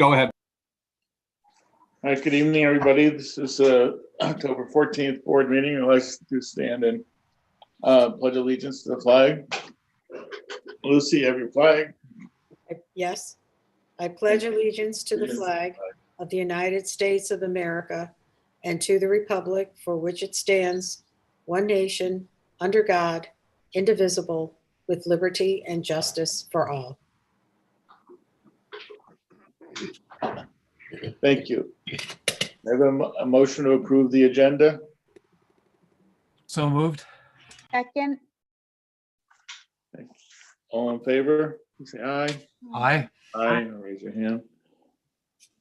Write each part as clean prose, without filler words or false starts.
Go ahead. All right, good evening, everybody. This is October 14th board meeting. I'd like to stand and pledge allegiance to the flag. Lucy, have your flag? Yes. I pledge allegiance to the flag of the United States of America and to the republic for which it stands, one nation, under God, indivisible, with liberty and justice for all. Thank you. I have a motion to approve the agenda. So moved. Second. All in favor, please say aye. Aye. Aye. Raise your hand.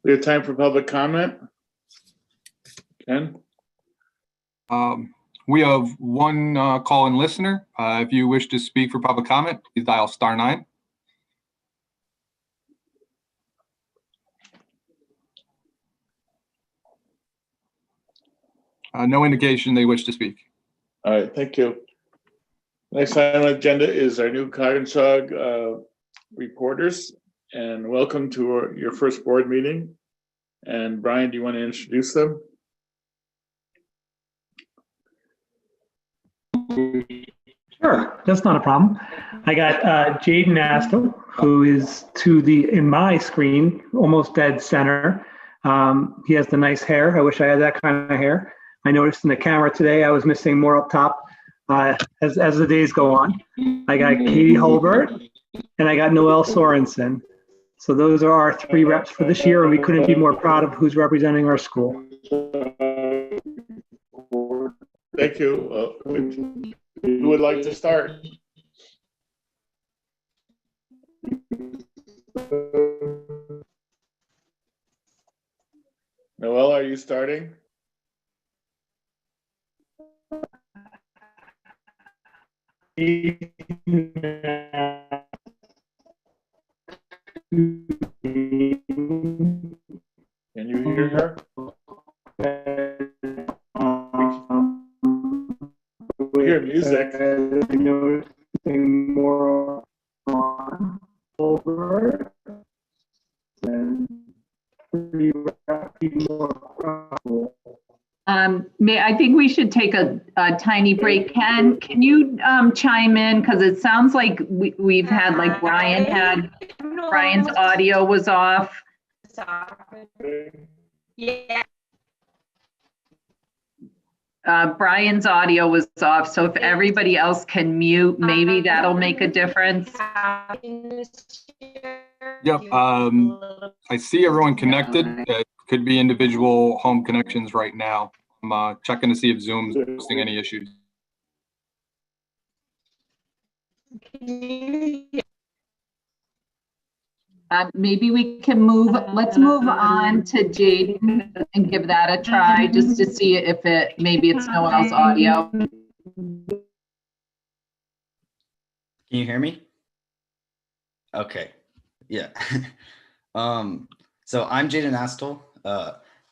We have time for public comment. Ken? We have one call-in listener. If you wish to speak for public comment, please dial *9. No indication they wish to speak. All right, thank you. Next item on the agenda is our new Coggeshall reporters, and welcome to your first board meeting. And Brian, do you want to introduce them? Sure, that's not a problem. I got Jaden Astle, who is in my screen, almost dead center. He has the nice hair. I wish I had that kind of hair. I noticed in the camera today I was missing more up top as the days go on. I got Katielbert and I got Noel Sorensen. So those are our 3 reps for this year, and we couldn't be more proud of who's representing our school. Thank you. Who would like to start? Noel, are you starting? Can you hear her? We hear music. More on over than I think we should take a tiny break. Ken, can you chime in? Because it sounds like we've had, like, Brian's audio was off. Yeah. Brian's audio was off, so if everybody else can mute, maybe that'll make a difference. Yep. I see everyone connected. It could be individual home connections right now. I'm checking to see if Zoom's posting any issues. Maybe we can let's move on to Jaden and give that a try, just to see if maybe it's Noel's audio. Can you hear me? Okay, yeah. So I'm Jaden Astle.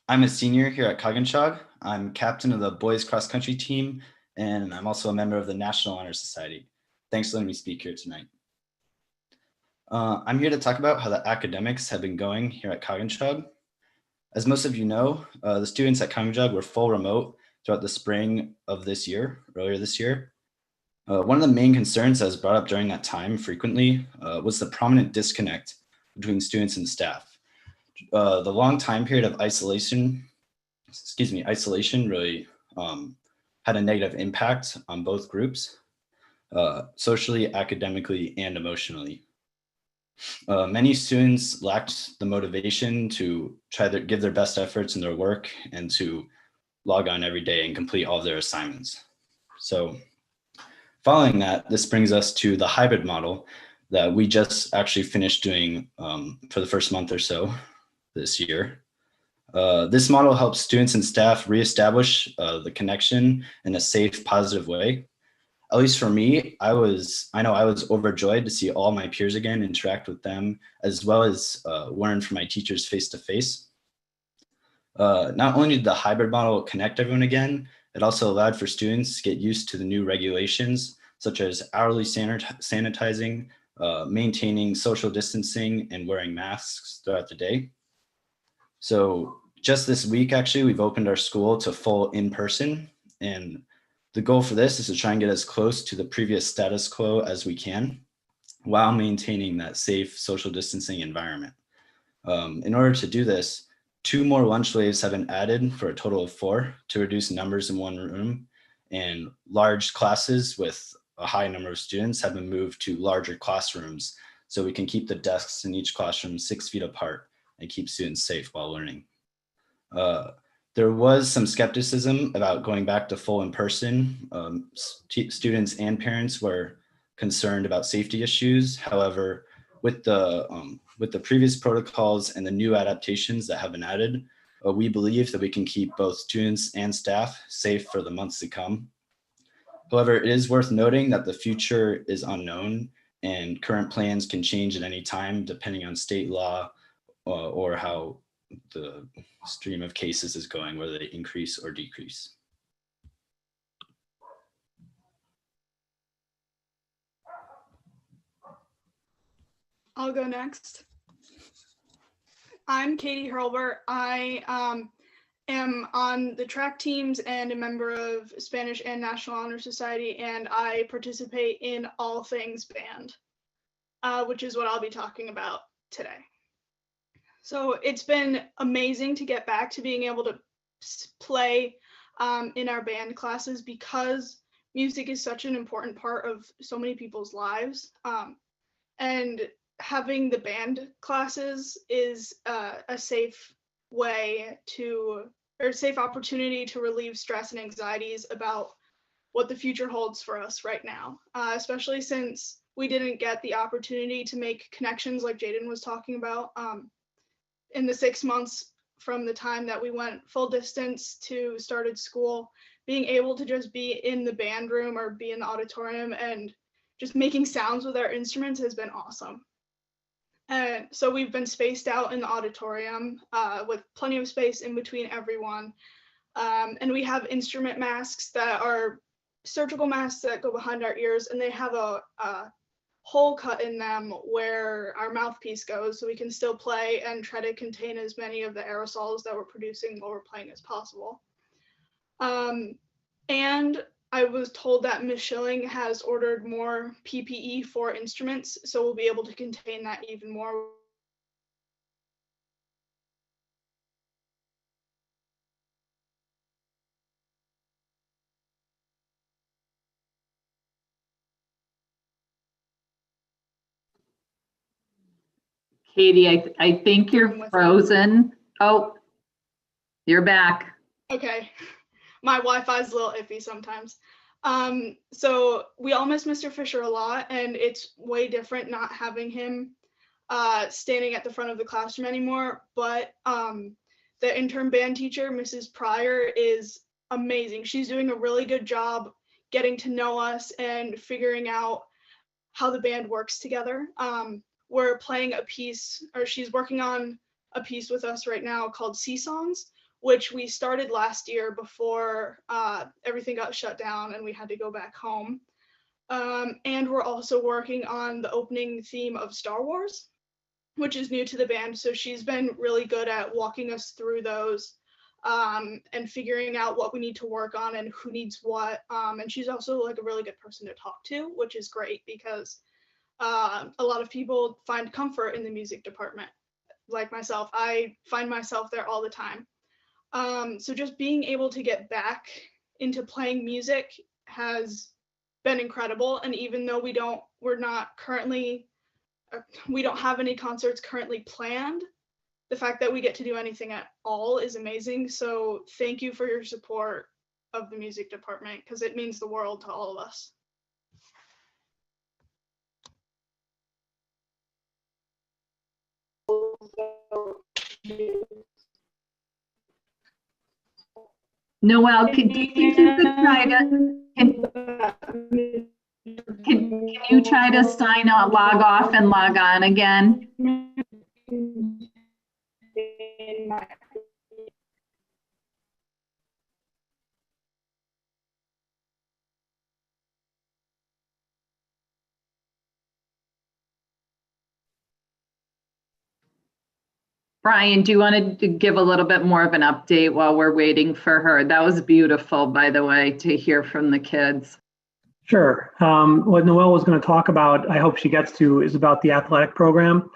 I'm a senior here at Coggeshall. I'm captain of the boys cross country team, and I'm also a member of the National Honor Society. Thanks for letting me speak here tonight. I'm here to talk about how the academics have been going here at Coggeshall. As most of you know, the students at Coggeshall were full remote throughout the spring of this year, earlier this year. One of the main concerns that was brought up during that time frequently was the prominent disconnect between students and staff. The long time period of isolation really had a negative impact on both groups, socially, academically, and emotionally. Many students lacked the motivation to try to give their best efforts in their work and to log on every day and complete all of their assignments. So following that, this brings us to the hybrid model that we just actually finished doing for the first month or so this year. This model helps students and staff reestablish the connection in a safe, positive way. At least for me, I know I was overjoyed to see all my peers again, interact with them, as well as learn from my teachers face to face. Not only did the hybrid model connect everyone again, it also allowed for students to get used to the new regulations, such as hourly sanitizing, maintaining social distancing, and wearing masks throughout the day. So just this week, actually, we've opened our school to full in-person, and the goal for this is to try and get as close to the previous status quo as we can while maintaining that safe social distancing environment. In order to do this, 2 more lunch waves have been added for a total of 4 to reduce numbers in one room, and large classes with a high number of students have been moved to larger classrooms so we can keep the desks in each classroom 6 feet apart and keep students safe while learning. There was some skepticism about going back to full in-person. Students and parents were concerned about safety issues. However, with the previous protocols and the new adaptations that have been added, we believe that we can keep both students and staff safe for the months to come. However, it is worth noting that the future is unknown and current plans can change at any time depending on state law or how the stream of cases is going, whether they increase or decrease. I'll go next. I'm Katielbert. I am on the track teams and a member of Spanish and National Honor Society, and I participate in all things band, which is what I'll be talking about today. So it's been amazing to get back to being able to play in our band classes because music is such an important part of so many people's lives. And having the band classes is a safe way or safe opportunity to relieve stress and anxieties about what the future holds for us right now, especially since we didn't get the opportunity to make connections like Jaden was talking about in the 6 months from the time that we went full distance to started school. Being able to just be in the band room or be in the auditorium and just making sounds with our instruments has been awesome. And so we've been spaced out in the auditorium with plenty of space in between everyone. And we have instrument masks that are surgical masks that go behind our ears, and they have a hole cut in them where our mouthpiece goes, so we can still play and try to contain as many of the aerosols that we're producing while we're playing as possible. And I was told that Ms. Schilling has ordered more PPE for instruments, so we'll be able to contain that even more. Katie, I think you're frozen. Oh, you're back. Okay, my Wi-Fi is a little iffy sometimes. So we all miss Mr. Fisher a lot, and it's way different not having him standing at the front of the classroom anymore. But the intern band teacher, Mrs. Pryor, is amazing. She's doing a really good job getting to know us and figuring out how the band works together. We're playing a piece, or she's working on a piece with us right now called Sea Songs, which we started last year before everything got shut down and we had to go back home. And we're also working on the opening theme of Star Wars, which is new to the band. So she's been really good at walking us through those and figuring out what we need to work on and who needs what. And she's also like a really good person to talk to, which is great because a lot of people find comfort in the music department. Like myself, I find myself there all the time. So just being able to get back into playing music has been incredible. And even though we don't have any concerts currently planned, the fact that we get to do anything at all is amazing. So thank you for your support of the music department, because it means the world to all of us. Noelle, do you think you could try to, can you try to sign out, log off and log on again? Brian, do you want to give a little bit more of an update while we're waiting for her? That was beautiful, by the way, to hear from the kids. Sure. What Noelle was going to talk about, I hope she gets to, is about the athletic program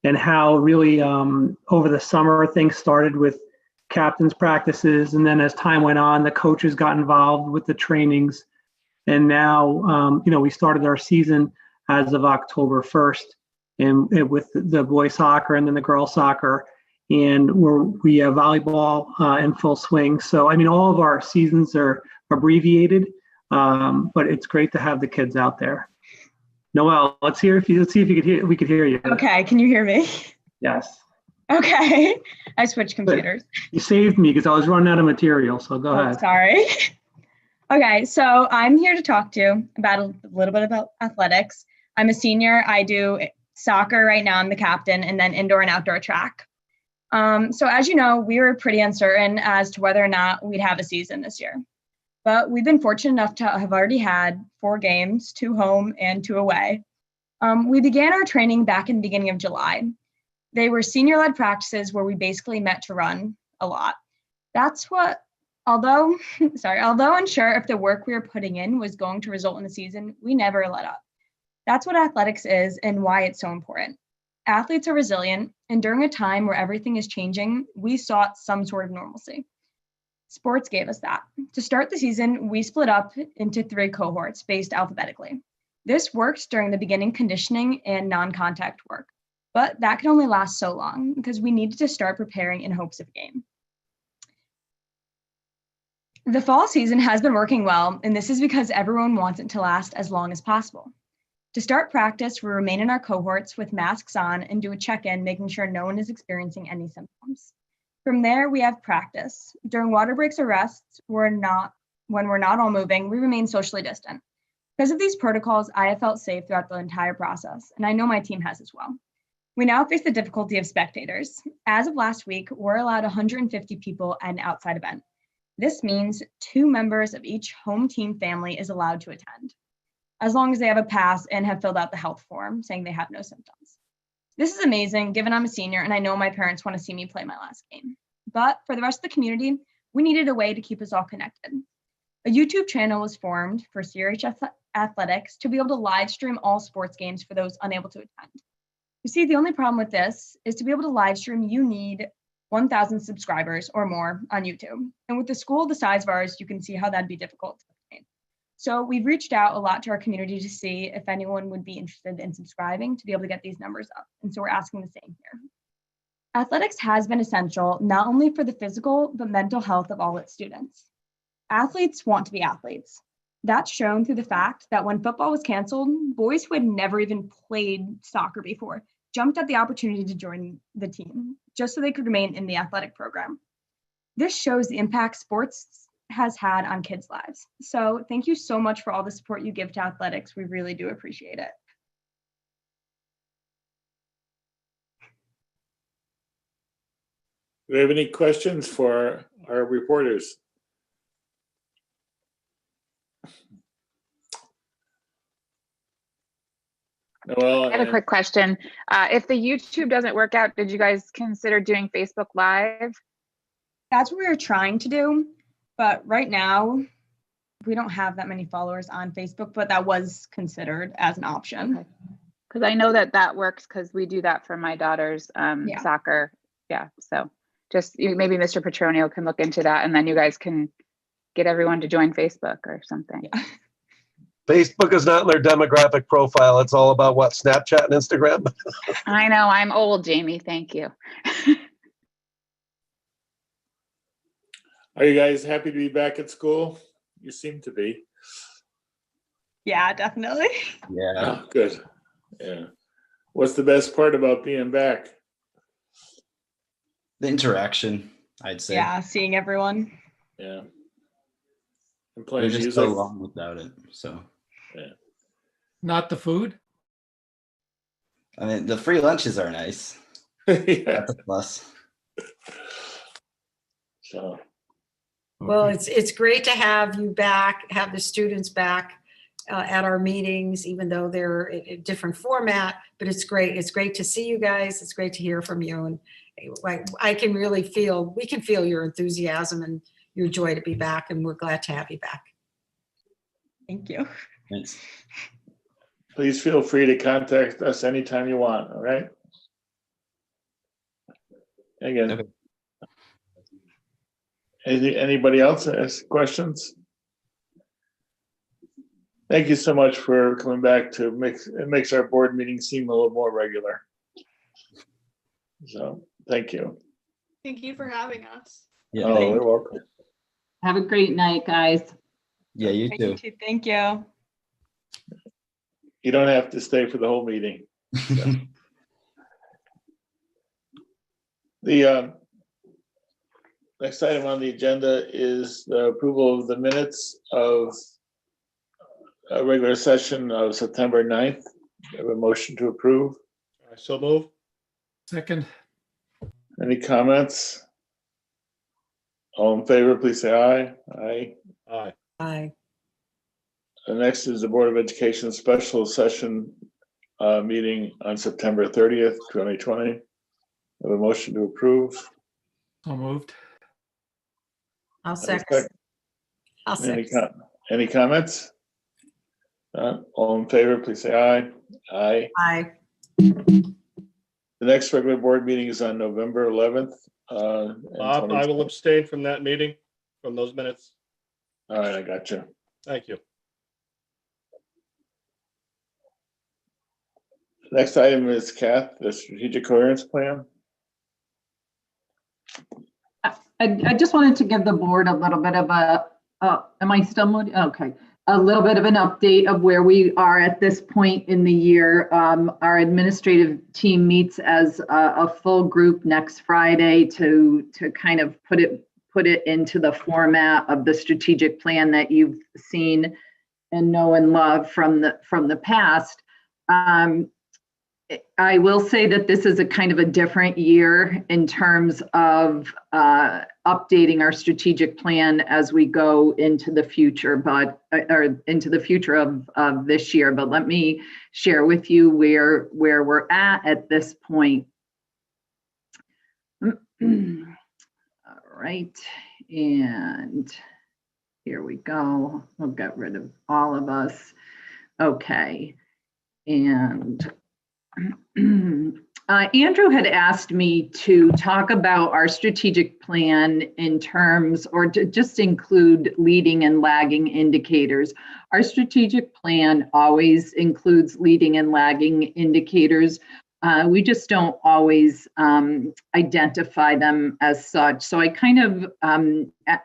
and how really over the summer things started with captains practices. And then as time went on, the coaches got involved with the trainings. And now, we started our season as of October 1st and with the boys soccer and then the girls soccer. And we have volleyball in full swing. So, all of our seasons are abbreviated, but it's great to have the kids out there. Noelle, let's see if we could hear you. Okay, can you hear me? Yes. Okay, I switched computers. You saved me because I was running out of material, so go ahead. Sorry. Okay, so I'm here to talk to you about a little bit about athletics. I'm a senior. I do soccer right now. I'm the captain, and then indoor and outdoor track. So as you know, we were pretty uncertain as to whether or not we'd have a season this year. But we've been fortunate enough to have already had 4 games, 2 home and 2 away. We began our training back in the beginning of July. They were senior-led practices where we basically met to run a lot. That's what, although unsure if the work we were putting in was going to result in a season, we never let up. That's what athletics is and why it's so important. Athletes are resilient, and during a time where everything is changing, we sought some sort of normalcy. Sports gave us that. To start the season, we split up into 3 cohorts based alphabetically. This worked during the beginning conditioning and non-contact work, but that could only last so long because we needed to start preparing in hopes of a game. The fall season has been working well, and this is because everyone wants it to last as long as possible. To start practice, we remain in our cohorts with masks on and do a check-in, making sure no one is experiencing any symptoms. From there, we have practice. During water breaks or rests, when we're not all moving, we remain socially distant. Because of these protocols, I have felt safe throughout the entire process, and I know my team has as well. We now face the difficulty of spectators. As of last week, we're allowed 150 people at an outside event. This means 2 members of each home team family is allowed to attend, as long as they have a pass and have filled out the health form saying they have no symptoms. This is amazing, given I'm a senior and I know my parents want to see me play my last game. But for the rest of the community, we needed a way to keep us all connected. A YouTube channel was formed for CRH Athletics to be able to live stream all sports games for those unable to attend. You see, the only problem with this is to be able to live stream, you need 1,000 subscribers or more on YouTube. And with the school the size of ours, you can see how that'd be difficult to obtain. So we've reached out a lot to our community to see if anyone would be interested in subscribing to be able to get these numbers up. And so we're asking the same here. Athletics has been essential, not only for the physical, but mental health of all its students. Athletes want to be athletes. That's shown through the fact that when football was canceled, boys who had never even played soccer before jumped at the opportunity to join the team just so they could remain in the athletic program. This shows the impact sports has had on kids' lives. So thank you so much for all the support you give to athletics. We really do appreciate it. Do we have any questions for our reporters? Noelle, I have a quick question. If the YouTube doesn't work out, did you guys consider doing Facebook Live? That's what we were trying to do, but right now we don't have that many followers on Facebook, but that was considered as an option. Because I know that works because we do that for my daughter's soccer. Yeah, so just maybe Mr. Petronio can look into that and then you guys can get everyone to join Facebook or something. Yeah. Facebook is not in their demographic profile. It's all about what, Snapchat and Instagram? I know, I'm old, Jamie. Thank you. are you guys happy to be back at school? You seem to be. Yeah, definitely. Yeah. Oh, good. Yeah. What's the best part about being back? The interaction, I'd say. Yeah, seeing everyone. Yeah. And We're playing just music. so long without it. So. Yeah. Not the food? I mean, the free lunches are nice. Yeah. That's a plus. So. Well, it's great to have you back, have the students back at our meetings, even though they're in a different format, but it's great. It's great to see you guys. It's great to hear from you. I can really feel, we can feel your enthusiasm and your joy to be back, and we're glad to have you back. Thank you. Thanks. Please feel free to contact us anytime you want, all right? Again. Okay. Anybody else ask questions? Thank you so much for coming back to it makes our board meeting seem a little more regular. So, thank you. Thank you for having us. Yeah. Oh, you're welcome. Have a great night, guys. Yeah, you too. Thank you. You don't have to stay for the whole meeting. So. The next item on the agenda is the approval of the minutes of a regular session of September 9th. We have a motion to approve. So move. Second. Any comments? All in favor, please say aye. Aye. Aye. Aye. The next is the Board of Education special session meeting on September 30th, 2020. I have a motion to approve. So moved. I'll second. Any comments? All in favor, please say aye. Aye. Aye. The next regular board meeting is on November 11th. Bob, I will abstain from that meeting, from those minutes. All right, I got you. Thank you. Next item is Kath, the strategic coherence plan. I just wanted to give the board a little bit of am I still moving? Okay. A little bit of an update of where we are at this point in the year. Our administrative team meets as a full group next Friday to kind of put it into the format of the strategic plan that you've seen and know and love from the past. I will say that this is a kind of a different year in terms of updating our strategic plan as we go into the future, or into the future of this year. But let me share with you where we're at this point. All right, and here we go. We'll get rid of all of us. Okay, and Andrew had asked me to talk about our strategic plan in terms, or to just include leading and lagging indicators. Our strategic plan always includes leading and lagging indicators. We just don't always identify them as such. So I kind of,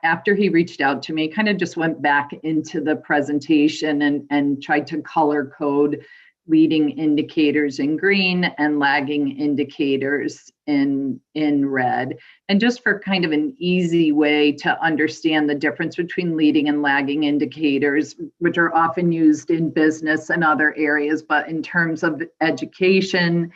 after he reached out to me, kind of just went back into the presentation and tried to color code leading indicators in green and lagging indicators in red. And just for kind of an easy way to understand the difference between leading and lagging indicators, which are often used in business and other areas, but in terms of education,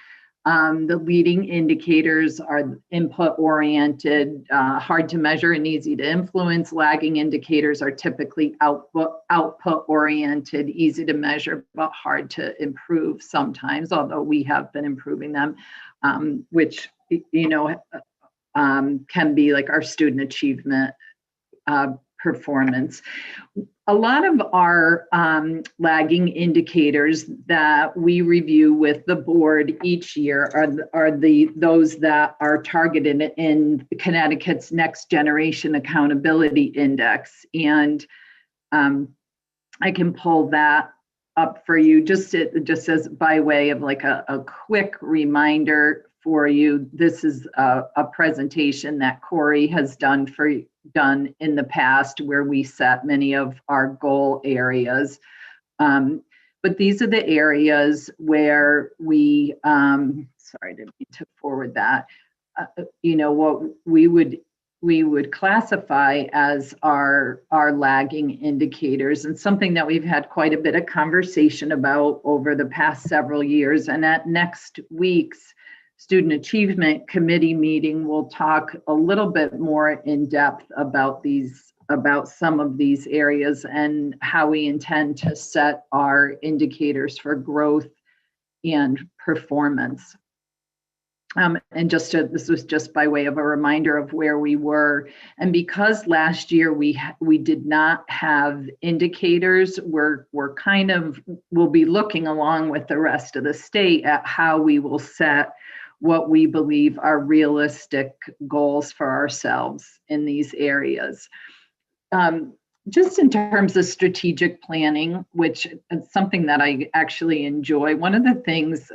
the leading indicators are input-oriented, hard to measure and easy to influence. Lagging indicators are typically output-oriented, easy to measure, but hard to improve sometimes, although we have been improving them, which, can be like our student achievement performance. A lot of our lagging indicators that we review with the board each year are those that are targeted in Connecticut's Next Generation Accountability Index. And I can pull that up for you just as by way of like a quick reminder for you. This is a presentation that Corey has done in the past where we set many of our goal areas. But these are the areas where we, sorry, I didn't mean to forward that, what we would classify as our lagging indicators, and something that we've had quite a bit of conversation about over the past several years. And at next week's Student Achievement Committee meeting, we'll talk a little bit more in depth about some of these areas and how we intend to set our indicators for growth and performance. And this was just by way of a reminder of where we were. And because last year we did not have indicators, we'll be looking along with the rest of the state at how we will set what we believe are realistic goals for ourselves in these areas. Just in terms of strategic planning, which is something that I actually enjoy, one of the things,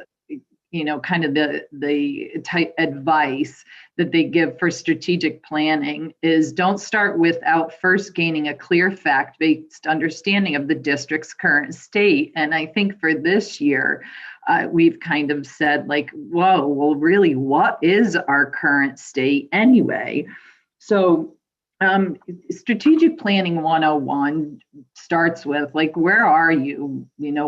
kind of the type advice that they give for strategic planning is don't start without first gaining a clear fact-based understanding of the district's current state. And I think for this year, we've kind of said like, whoa, well, really, what is our current state anyway? So strategic planning 101 starts with like, where are you? Where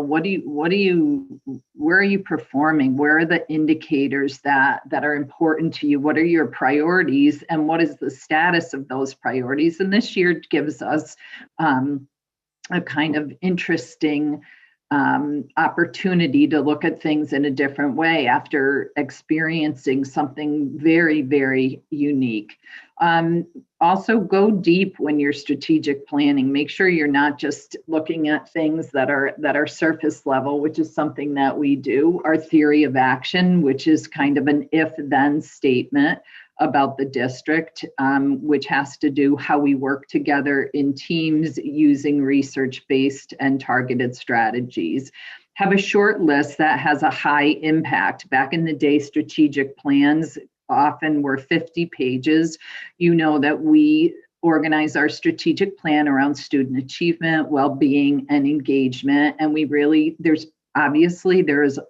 are you performing? Where are the indicators that are important to you? What are your priorities? And what is the status of those priorities? And this year gives us a kind of interesting opportunity to look at things in a different way after experiencing something very, very unique. Also go deep when you're strategic planning. Make sure you're not just looking at things that are surface level, which is something that we do. Our theory of action, which is kind of an if-then statement about the district, which has to do how we work together in teams using research-based and targeted strategies. Have a short list that has a high impact. Back in the day, strategic plans often were 50 pages. You know that we organize our strategic plan around student achievement, well-being, and engagement. And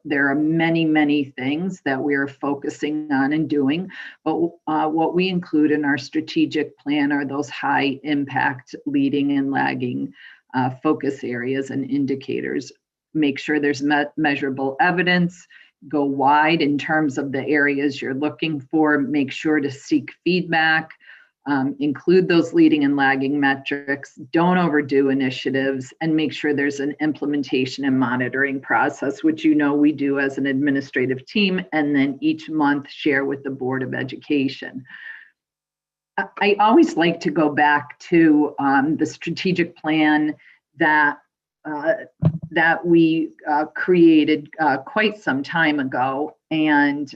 there are many, many things that we are focusing on and doing, but what we include in our strategic plan are those high impact leading and lagging focus areas and indicators. Make sure there's measurable evidence. Go wide in terms of the areas you're looking for. Make sure to seek feedback. Include those leading and lagging metrics. Don't overdo initiatives, and make sure there's an implementation and monitoring process, which we do as an administrative team, and then each month share with the Board of Education. I always like to go back to the strategic plan that we created quite some time ago. And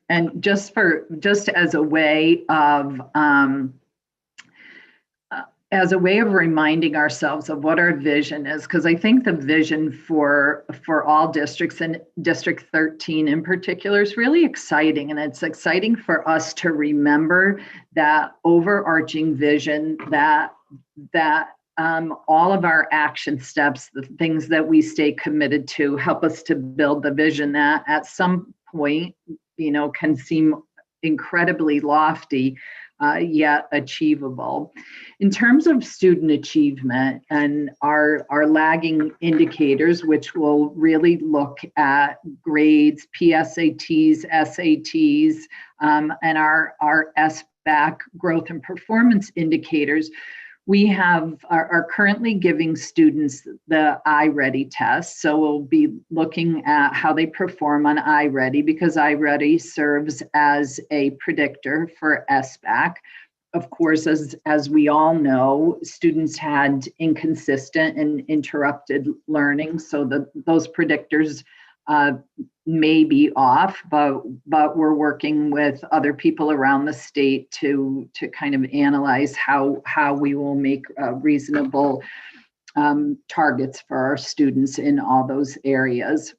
and just as a way of reminding ourselves of what our vision is, because I think the vision for all districts, and District 13 in particular, is really exciting. And it's exciting for us to remember that overarching vision, that all of our action steps, the things that we stay committed to, help us to build the vision that at some point, can seem incredibly lofty, yet achievable. In terms of student achievement and our lagging indicators, which will really look at grades, PSATs, SATs, and our SBAC growth and performance indicators, we are currently giving students the iReady test. So we'll be looking at how they perform on iReady, because iReady serves as a predictor for SBAC. Of course, as we all know, students had inconsistent and interrupted learning, so those predictors may be off, but we're working with other people around the state to kind of analyze how we will make reasonable targets for our students in all those areas.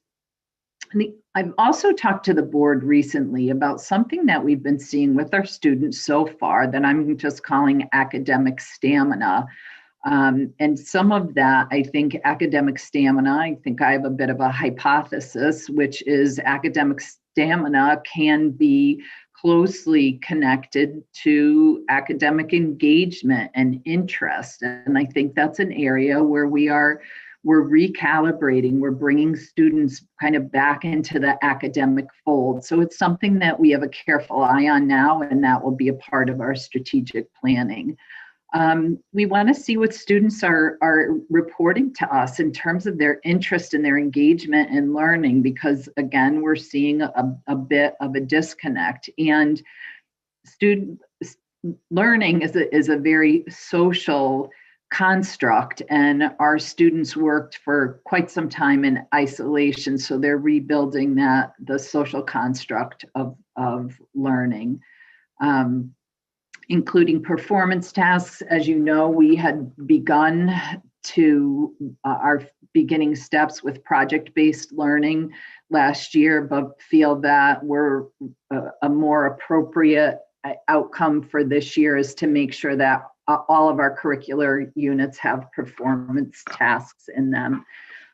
I've also talked to the board recently about something that we've been seeing with our students so far that I'm just calling academic stamina. And some of that, I think academic stamina, I think I have a bit of a hypothesis, which is academic stamina can be closely connected to academic engagement and interest. And I think that's an area where we're recalibrating, we're bringing students kind of back into the academic fold. So it's something that we have a careful eye on now, and that will be a part of our strategic planning. We want to see what students are reporting to us in terms of their interest and their engagement in learning, because again, we're seeing a bit of a disconnect. And student learning is a very social construct, and our students worked for quite some time in isolation, so they're rebuilding the social construct of learning. Including performance tasks. As you know, we had begun to our beginning steps with project-based learning last year, but feel that we're a more appropriate outcome for this year is to make sure that all of our curricular units have performance tasks in them.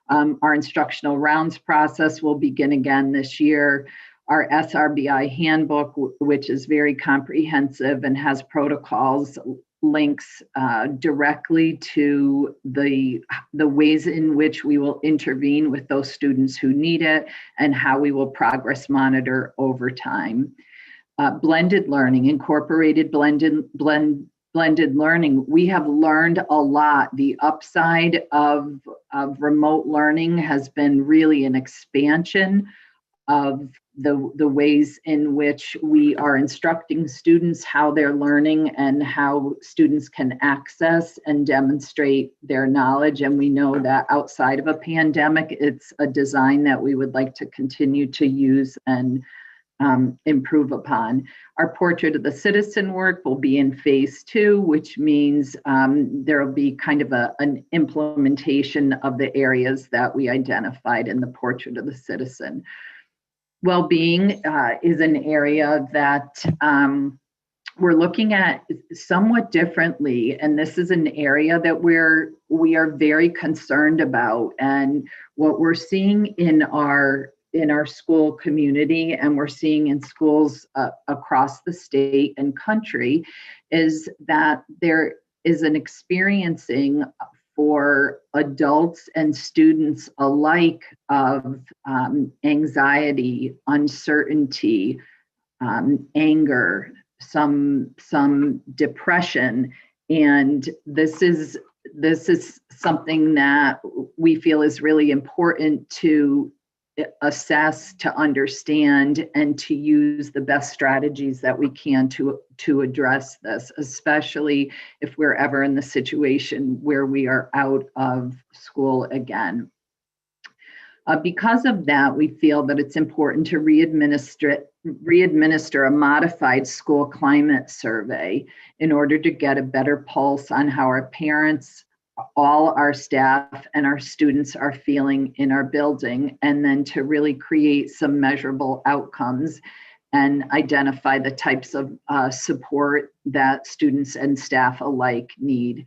Our instructional rounds process will begin again this year. Our SRBI handbook, which is very comprehensive and has protocols, links directly to the ways in which we will intervene with those students who need it and how we will progress monitor over time. Blended learning, incorporated blended learning. We have learned a lot. The upside of remote learning has been really an expansion of the ways in which we are instructing students, how they're learning, and how students can access and demonstrate their knowledge. And we know that outside of a pandemic, it's a design that we would like to continue to use and improve upon. Our Portrait of the Citizen work will be in phase 2, which means there will be kind of an implementation of the areas that we identified in the Portrait of the Citizen. Wellbeing is an area that we're looking at somewhat differently, and this is an area that we are very concerned about. And what we're seeing in our school community, and we're seeing in schools across the state and country, is that there is an experiencing for adults and students alike of anxiety, uncertainty, anger, some depression. And this is something that we feel is really important to assess, to understand, and to use the best strategies that we can to address this, especially if we're ever in the situation where we are out of school again. Because of that, we feel that it's important to re-administer a modified school climate survey in order to get a better pulse on how our parents, all our staff, and our students are feeling in our building, and then to really create some measurable outcomes and identify the types of support that students and staff alike need.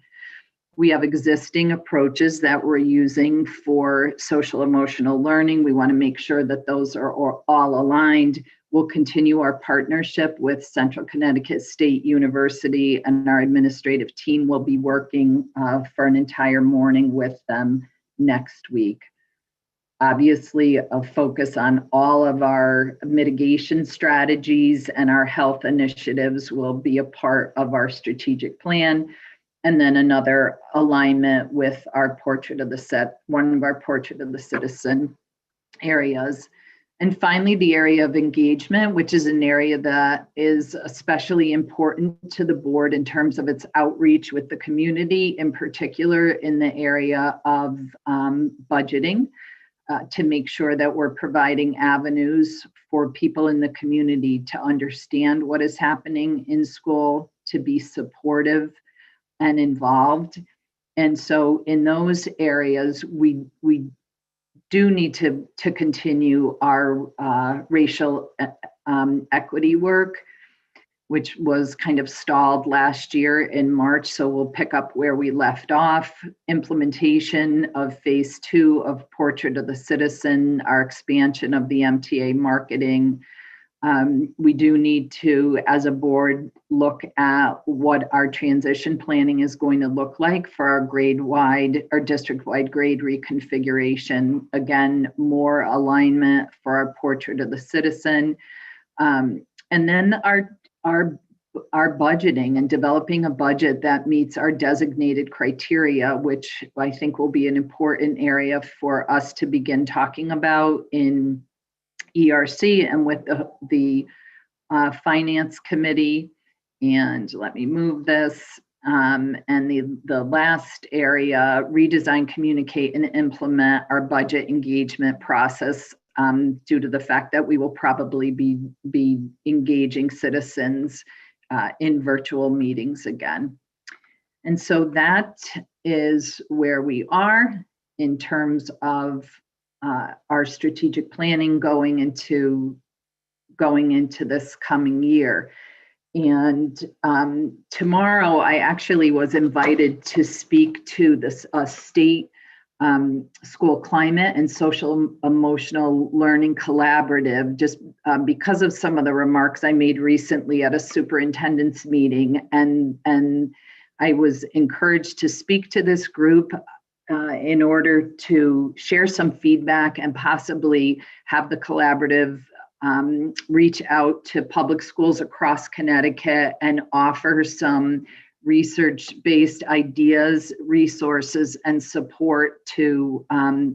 We have existing approaches that we're using for social emotional learning. We want to make sure that those are all aligned. We'll continue our partnership with Central Connecticut State University, and our administrative team will be working for an entire morning with them next week. Obviously, a focus on all of our mitigation strategies and our health initiatives will be a part of our strategic plan. And then another alignment with our Portrait of the one of our Portrait of the Citizen areas. And finally, the area of engagement, which is an area that is especially important to the board in terms of its outreach with the community, in particular in the area of budgeting, to make sure that we're providing avenues for people in the community to understand what is happening in school, to be supportive and involved. And so in those areas, we do need to continue our racial equity work, which was kind of stalled last year in March. So we'll pick up where we left off. Implementation of phase 2 of Portrait of the Citizen, our expansion of the MTA marketing. We do need to, as a board, look at what our transition planning is going to look like for our grade-wide or district-wide grade reconfiguration. Again, more alignment for our Portrait of the Citizen. And then our our budgeting and developing a budget that meets our designated criteria, which I think will be an important area for us to begin talking about in ERC and with the Finance Committee. And let me move this. And the last area, redesign, communicate, and implement our budget engagement process due to the fact that we will probably be engaging citizens in virtual meetings again. And so that is where we are in terms of our strategic planning going into this coming year. And tomorrow I actually was invited to speak to this state school climate and social emotional learning collaborative, just because of some of the remarks I made recently at a superintendent's meeting. And I was encouraged to speak to this group in order to share some feedback and possibly have the collaborative reach out to public schools across Connecticut and offer some research-based ideas, resources, and support to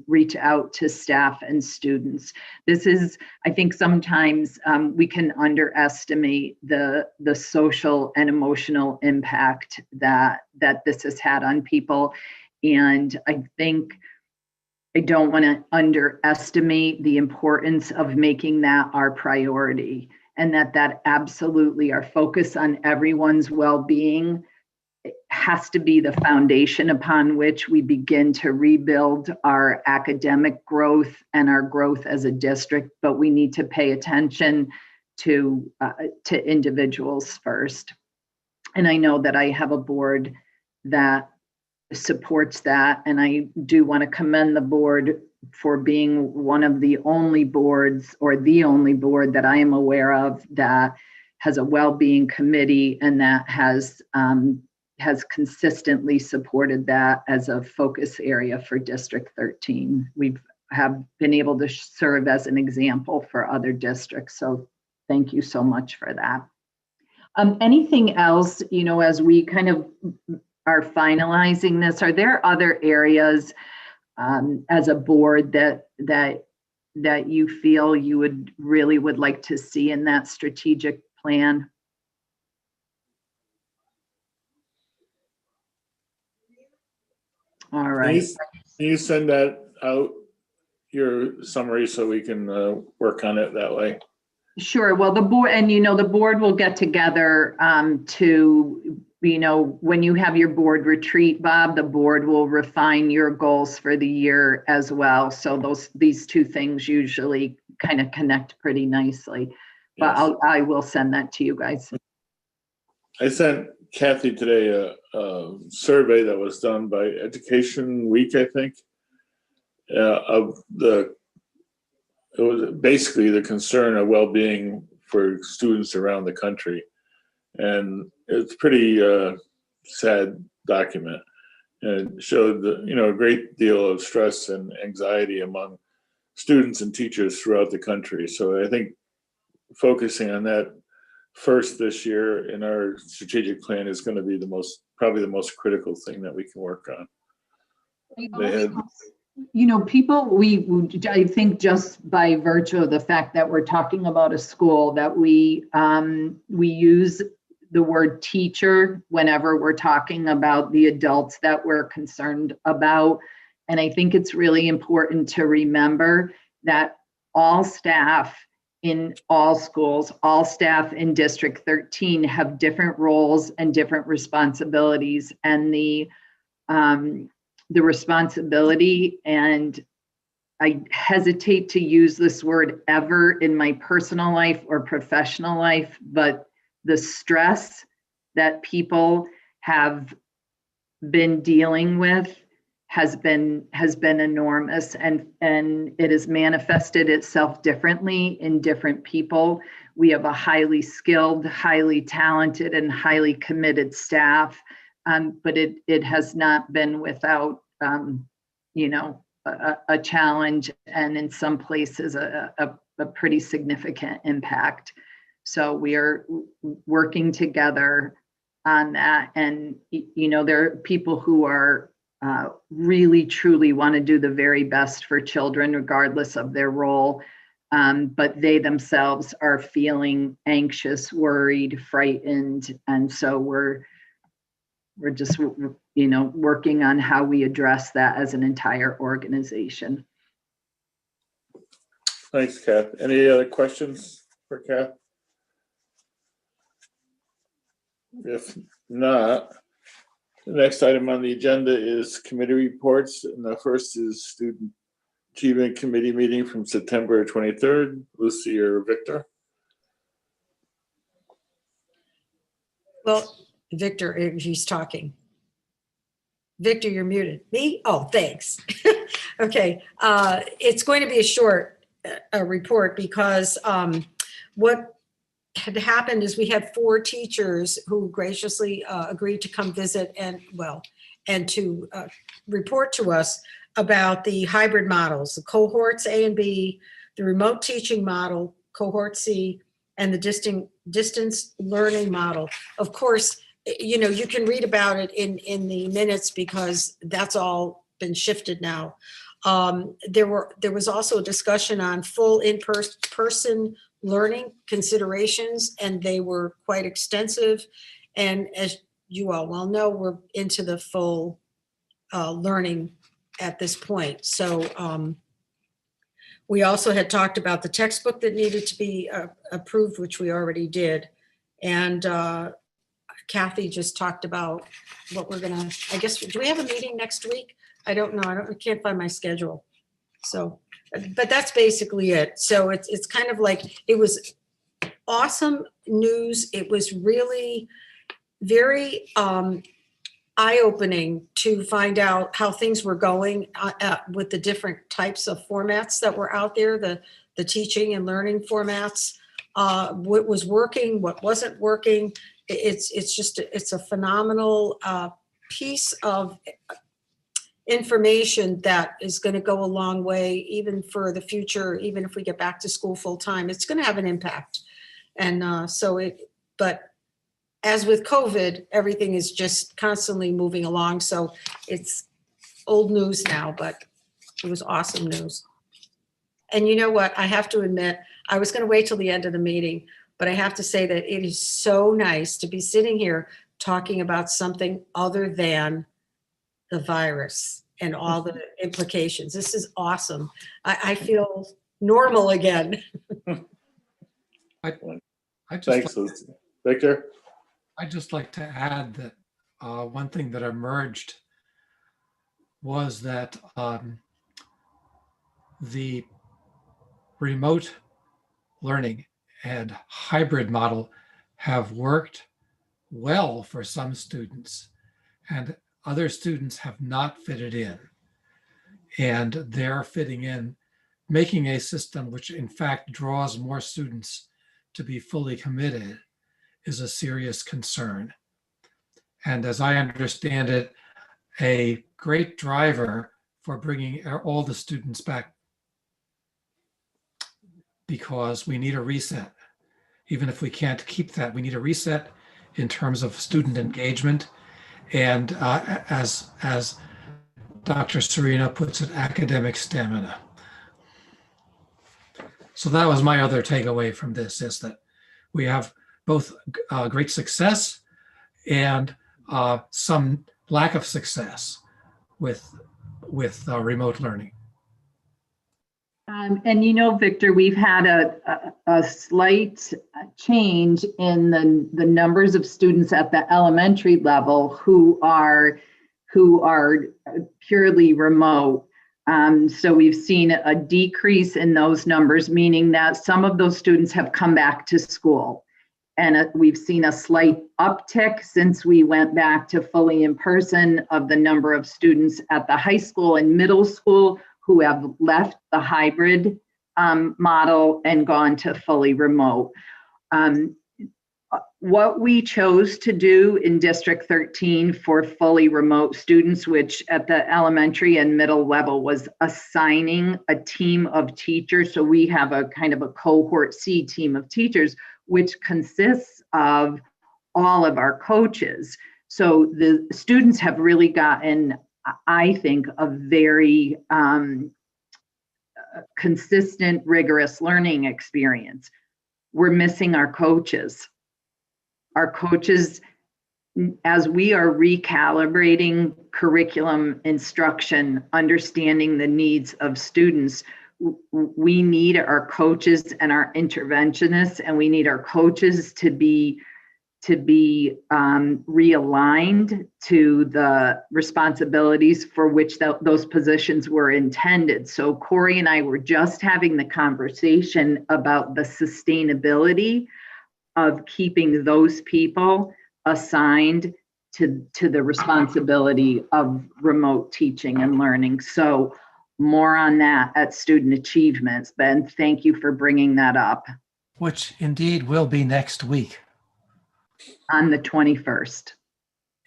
reach out to staff and students. This is, I think sometimes we can underestimate the social and emotional impact that this has had on people. And I think I don't want to underestimate the importance of making that our priority, and that absolutely our focus on everyone's well-being has to be the foundation upon which we begin to rebuild our academic growth and our growth as a district. But we need to pay attention to individuals first. And I know that I have a board that supports that. And I do want to commend the board for being one of the only boards, or the only board that I am aware of, that has a well-being committee and that has consistently supported that as a focus area for District 13. We have been able to serve as an example for other districts. So thank you so much for that. Anything else, as we kind of are finalizing this, are there other areas as a board that you feel you would like to see in that strategic plan? All right. Can you send that out, your summary, so we can work on it that way? Sure. Well, the board, and the board will get together to, when you have your board retreat, Bob, the board will refine your goals for the year as well. So these two things usually kind of connect pretty nicely. But Yes. I will send that to you guys. I sent Kathy today a survey that was done by Education Week, I think, it was basically the concern of well-being for students around the country. And it's a pretty sad document. And it showed a great deal of stress and anxiety among students and teachers throughout the country. So I think focusing on that first this year in our strategic plan is going to be probably the most critical thing that we can work on. I think just by virtue of the fact that we're talking about a school, that we use the word teacher whenever we're talking about the adults that we're concerned about. And I think it's really important to remember that all staff in all schools, all staff in District 13 have different roles and different responsibilities, and the responsibility, and I hesitate to use this word ever in my personal life or professional life, but the stress that people have been dealing with has been enormous, and it has manifested itself differently in different people. We have a highly skilled, highly talented, and highly committed staff, but it has not been without a challenge, and in some places a pretty significant impact. So we are working together on that. And, you know, there are people who are really, truly want to do the very best for children, regardless of their role. But they themselves are feeling anxious, worried, frightened. And so we're just, you know, working on how we address that as an entire organization. Thanks, Kath. Any other questions for Kath? If not, the next item on the agenda is committee reports. And the first is Student Achievement Committee meeting from September 23rd. Lucy or Victor? Well, Victor, he's talking. Victor, you're muted. Me? Oh, thanks. Okay. It's going to be a short report because what had happened is we had 4 teachers who graciously agreed to come visit and to report to us about the hybrid models, the cohorts A and B, the remote teaching model, cohort C, and the distance learning model. Of course, you know, you can read about it in the minutes because that's all been shifted now. There was also a discussion on full in-person learning considerations, and they were quite extensive. And as you all well know, we're into the full learning at this point. So we also had talked about the textbook that needed to be approved, which we already did. And Kathy just talked about what we're gonna, I guess, do we have a meeting next week? I don't know, I can't find my schedule. So, but that's basically it. So it's kind of like, it was awesome news. It was really very eye-opening to find out how things were going with the different types of formats that were out there, the teaching and learning formats, what was working, what wasn't working. It's a phenomenal piece of information that is going to go a long way, even for the future, even if we get back to school full time, it's going to have an impact. And but as with COVID, everything is just constantly moving along. So it's old news now, but it was awesome news. And you know what? I have to admit, I was going to wait till the end of the meeting, but I have to say that it is so nice to be sitting here talking about something other than the virus and all the implications. This is awesome. I feel normal again. Thanks, Lucy. Victor? I'd just like to add that one thing that emerged was that the remote learning and hybrid model have worked well for some students, and other students have not fitted in. And they're fitting in, making a system which in fact draws more students to be fully committed is a serious concern. And as I understand it, a great driver for bringing all the students back, because we need a reset. Even if we can't keep that, we need a reset in terms of student engagement. And as Dr. Serena puts it, academic stamina. So that was my other takeaway from this, is that we have both great success and some lack of success with remote learning. And you know, Victor, we've had a slight change in the numbers of students at the elementary level who are purely remote. So we've seen a decrease in those numbers, meaning that some of those students have come back to school. And we've seen a slight uptick since we went back to fully in person of the number of students at the high school and middle school who have left the hybrid model and gone to fully remote. what we chose to do in District 13 for fully remote students, which at the elementary and middle level was assigning a team of teachers. So we have a kind of a cohort C team of teachers, which consists of all of our coaches. So the students have really gotten, I think, a very consistent, rigorous learning experience. We're missing our coaches. Our coaches, as we are recalibrating curriculum instruction, understanding the needs of students, we need our coaches and our interventionists, and we need our coaches to be realigned to the responsibilities for which those positions were intended. So Corey and I were just having the conversation about the sustainability of keeping those people assigned to the responsibility of remote teaching and learning. So more on that at Student Achievements. Ben, thank you for bringing that up. Which indeed will be next week. On the 21st.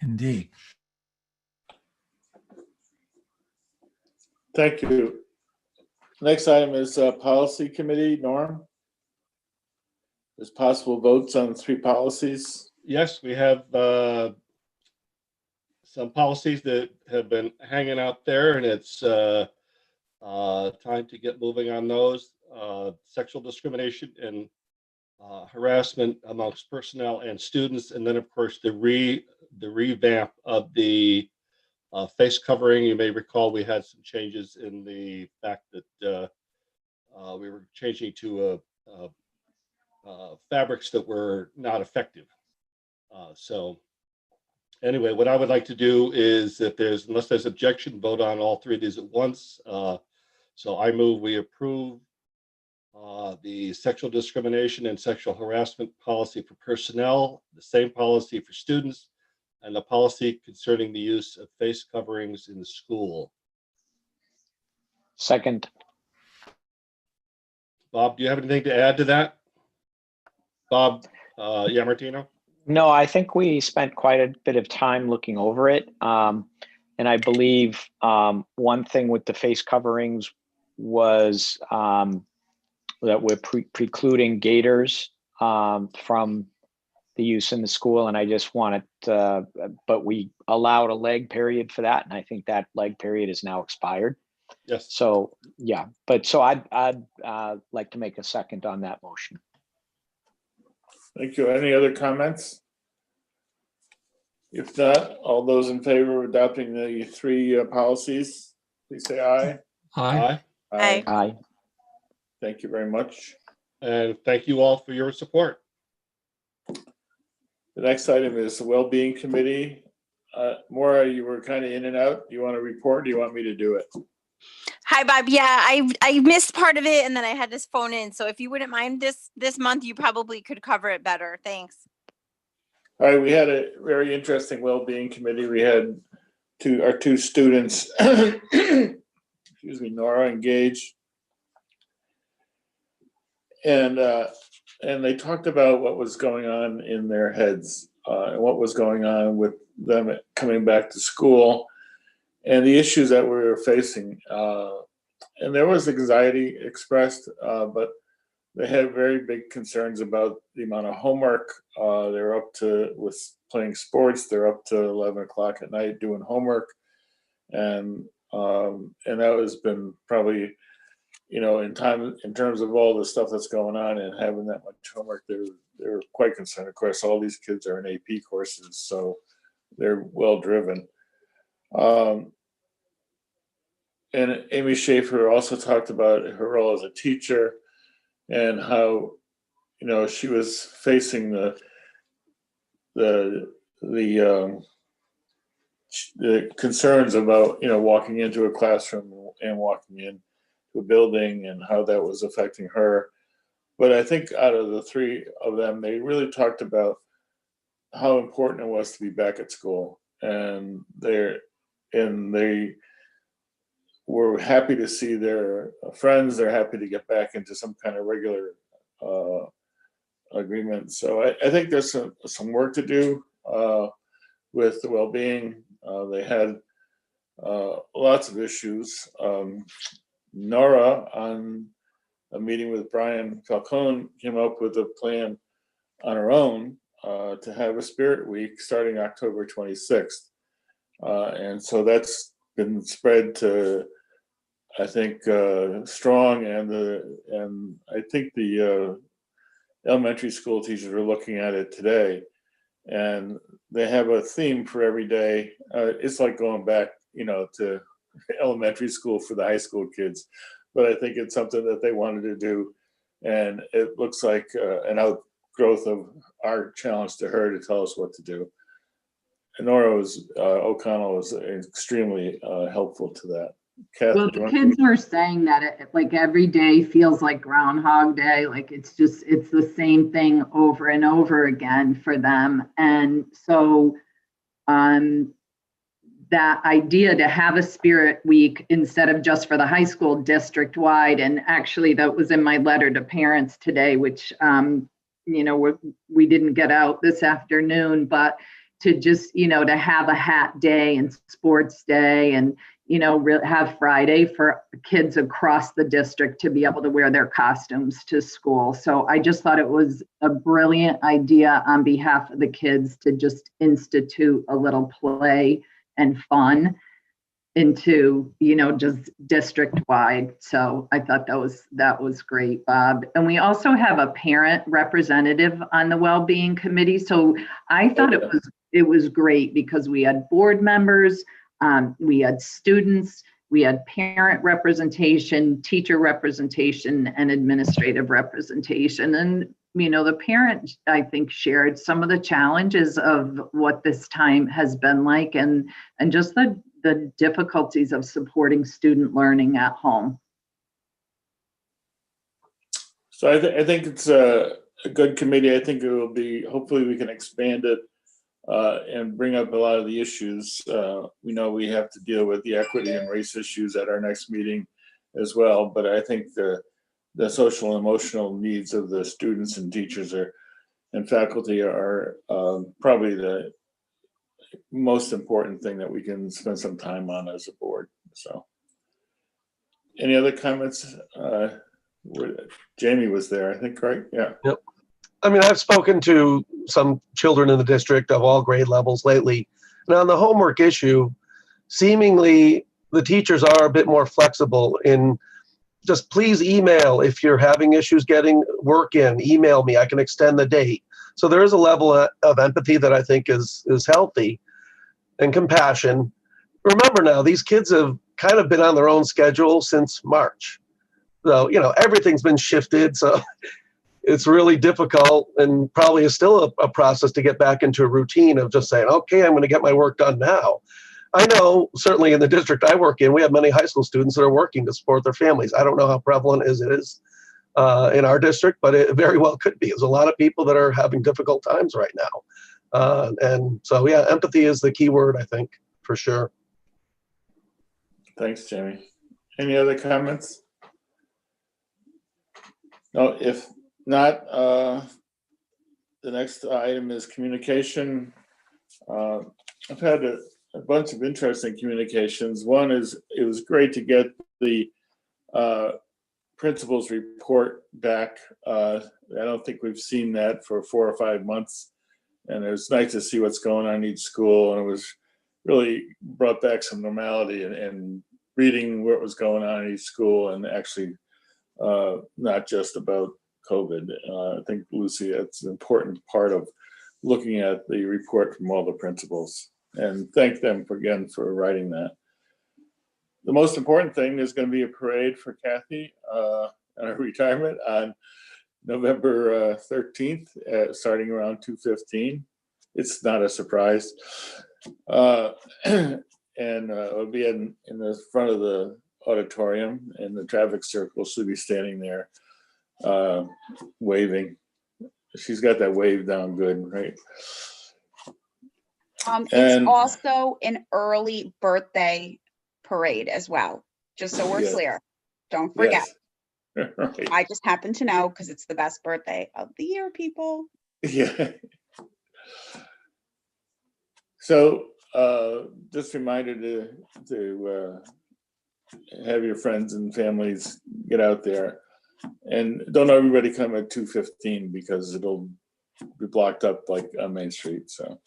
Indeed. Thank you. Next item is Policy Committee. Norm? There's possible votes on 3 policies. Yes, we have some policies that have been hanging out there, and it's time to get moving on those. Sexual discrimination and harassment amongst personnel and students, and then of course the revamp of the face covering. You may recall we had some changes in the fact that we were changing to fabrics that were not effective. So anyway, what I would like to do is, unless there's objection, vote on all 3 of these at once. So I move we approve the sexual discrimination and sexual harassment policy for personnel, the same policy for students, and the policy concerning the use of face coverings in the school. Second. Bob, do you have anything to add to that? Bob Yamartino? No, I think we spent quite a bit of time looking over it. And I believe one thing with the face coverings was that we're precluding gaiters from the use in the school. And I just wanted, but we allowed a leg period for that. And I think that leg period is now expired. Yes. So, yeah, but so I'd like to make a second on that motion. Thank you. Any other comments? If not, all those in favor of adopting the 3 policies, please say aye. Aye. Aye. Aye. Thank you very much. And thank you all for your support. The next item is the Wellbeing Committee. Maura, you were kind of in and out. Do you want to report? Or do you want me to do it? Hi, Bob. Yeah, I missed part of it, and then I had to phone in. So if you wouldn't mind this month, you probably could cover it better. Thanks. All right, we had a very interesting Wellbeing Committee. We had our two students, excuse me, Nora and Gage, and they talked about what was going on in their heads, and what was going on with them coming back to school, and the issues that we were facing. And there was anxiety expressed, but they had very big concerns about the amount of homework. They're up to, with playing sports, they're up to 11 o'clock at night doing homework. And that has been probably, in terms of all the stuff that's going on and having that much homework, they're quite concerned. Of course, all these kids are in AP courses, so they're well driven. And Amy Schaefer also talked about her role as a teacher and how, she was facing the concerns about, walking into a classroom and walking into a building and how that was affecting her. But I think out of the 3 of them, they really talked about how important it was to be back at school. And they were happy to see their friends. They're happy to get back into some kind of regular agreement. So I think there's some work to do with the well-being. They had lots of issues. Nora, on a meeting with Brian Falcone, came up with a plan on her own to have a Spirit Week starting October 26th. And so that's been spread to, I think, Strong, and I think the elementary school teachers are looking at it today. And they have a theme for every day. It's like going back, to elementary school for the high school kids. But I think it's something that they wanted to do. And it looks like an outgrowth of our challenge to her to tell us what to do. And Nora O'Connell was extremely helpful to that. Kathy, well, the kids were saying that like every day feels like Groundhog Day. Like it's the same thing over and over again for them. And so that idea to have a Spirit Week instead of just for the high school district wide, and actually that was in my letter to parents today, which we didn't get out this afternoon, but to just to have a hat day and sports day, and have Friday for kids across the district to be able to wear their costumes to school. So I just thought it was a brilliant idea on behalf of the kids to just institute a little play and fun into, just district wide. So I thought that was great, Bob. And we also have a parent representative on the Wellbeing Committee. So I thought it was great because we had board members, we had students, we had parent representation, teacher representation, and administrative representation. And the parent, I think, shared some of the challenges of what this time has been like, and just the difficulties of supporting student learning at home. So I think it's a good committee. I think it will be, hopefully we can expand it and bring up a lot of the issues. We know we have to deal with the equity and race issues at our next meeting as well, but I think the social and emotional needs of the students and teachers and faculty are probably the most important thing that we can spend some time on as a board. So any other comments? Jamie was there, I think, right? Yeah. Yep. I mean, I've spoken to some children in the district of all grade levels lately. And on the homework issue, seemingly the teachers are a bit more flexible in just please email if you're having issues getting work in, email me, I can extend the date. So there is a level of empathy that I think is healthy, and compassion. Remember now, these kids have kind of been on their own schedule since March. So, everything's been shifted. So it's really difficult, and probably is still a process to get back into a routine of just saying, okay, I'm going to get my work done now. I know certainly in the district I work in, we have many high school students that are working to support their families. I don't know how prevalent it is in our district, but it very well could be. There's a lot of people that are having difficult times right now. And so, yeah, empathy is the key word, I think, for sure. Thanks, Jamie. Any other comments? No, if not, the next item is communication. I've had a bunch of interesting communications. One is, it was great to get the principal's report back. I don't think we've seen that for 4 or 5 months. And it was nice to see what's going on in each school. And it was really brought back some normality and reading what was going on in each school, and actually not just about COVID. I think, Lucy, that's an important part of looking at the report from all the principals, and thank them again for writing that. The most important thing is going to be a parade for Kathy and her retirement on November 13th, starting around 2:15. It's not a surprise. And it'll be in the front of the auditorium, and the traffic circle. She'll be standing there waving. She's got that wave down good, right? It's also an early birthday parade as well, just so we're clear. Don't forget. Yes. Right. I just happen to know because it's the best birthday of the year, people. Yeah. So just a reminder to have your friends and families get out there, and don't everybody come at 2:15 because it'll be blocked up like on Main Street. So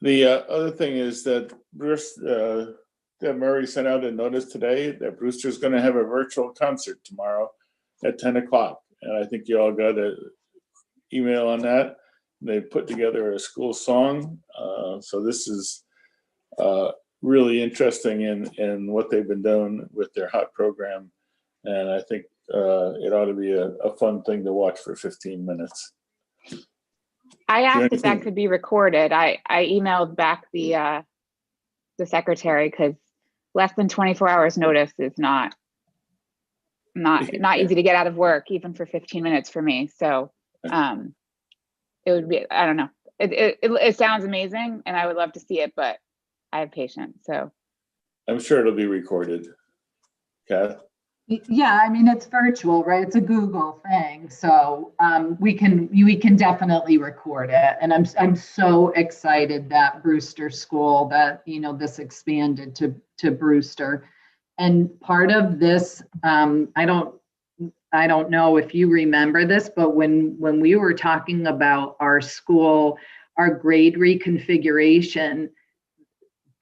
the other thing is that Bruce, Deb Murray sent out a notice today that Brewster's going to have a virtual concert tomorrow at 10 o'clock. And I think you all got an email on that. They put together a school song. So this is really interesting in what they've been doing with their hot program. And I think it ought to be a fun thing to watch for 15 minutes. I asked if that could be recorded. I emailed back the secretary because less than 24 hours notice is not easy to get out of work, even for 15 minutes for me. So it would be, I don't know. It sounds amazing and I would love to see it, but I have patience. So I'm sure it'll be recorded. Kath? Yeah, I mean, it's virtual, right? It's a Google thing. So we can definitely record it. And I'm so excited that Brewster School, that, you know, this expanded to Brewster. And part of this, I don't know if you remember this, but when we were talking about our school, our grade reconfiguration,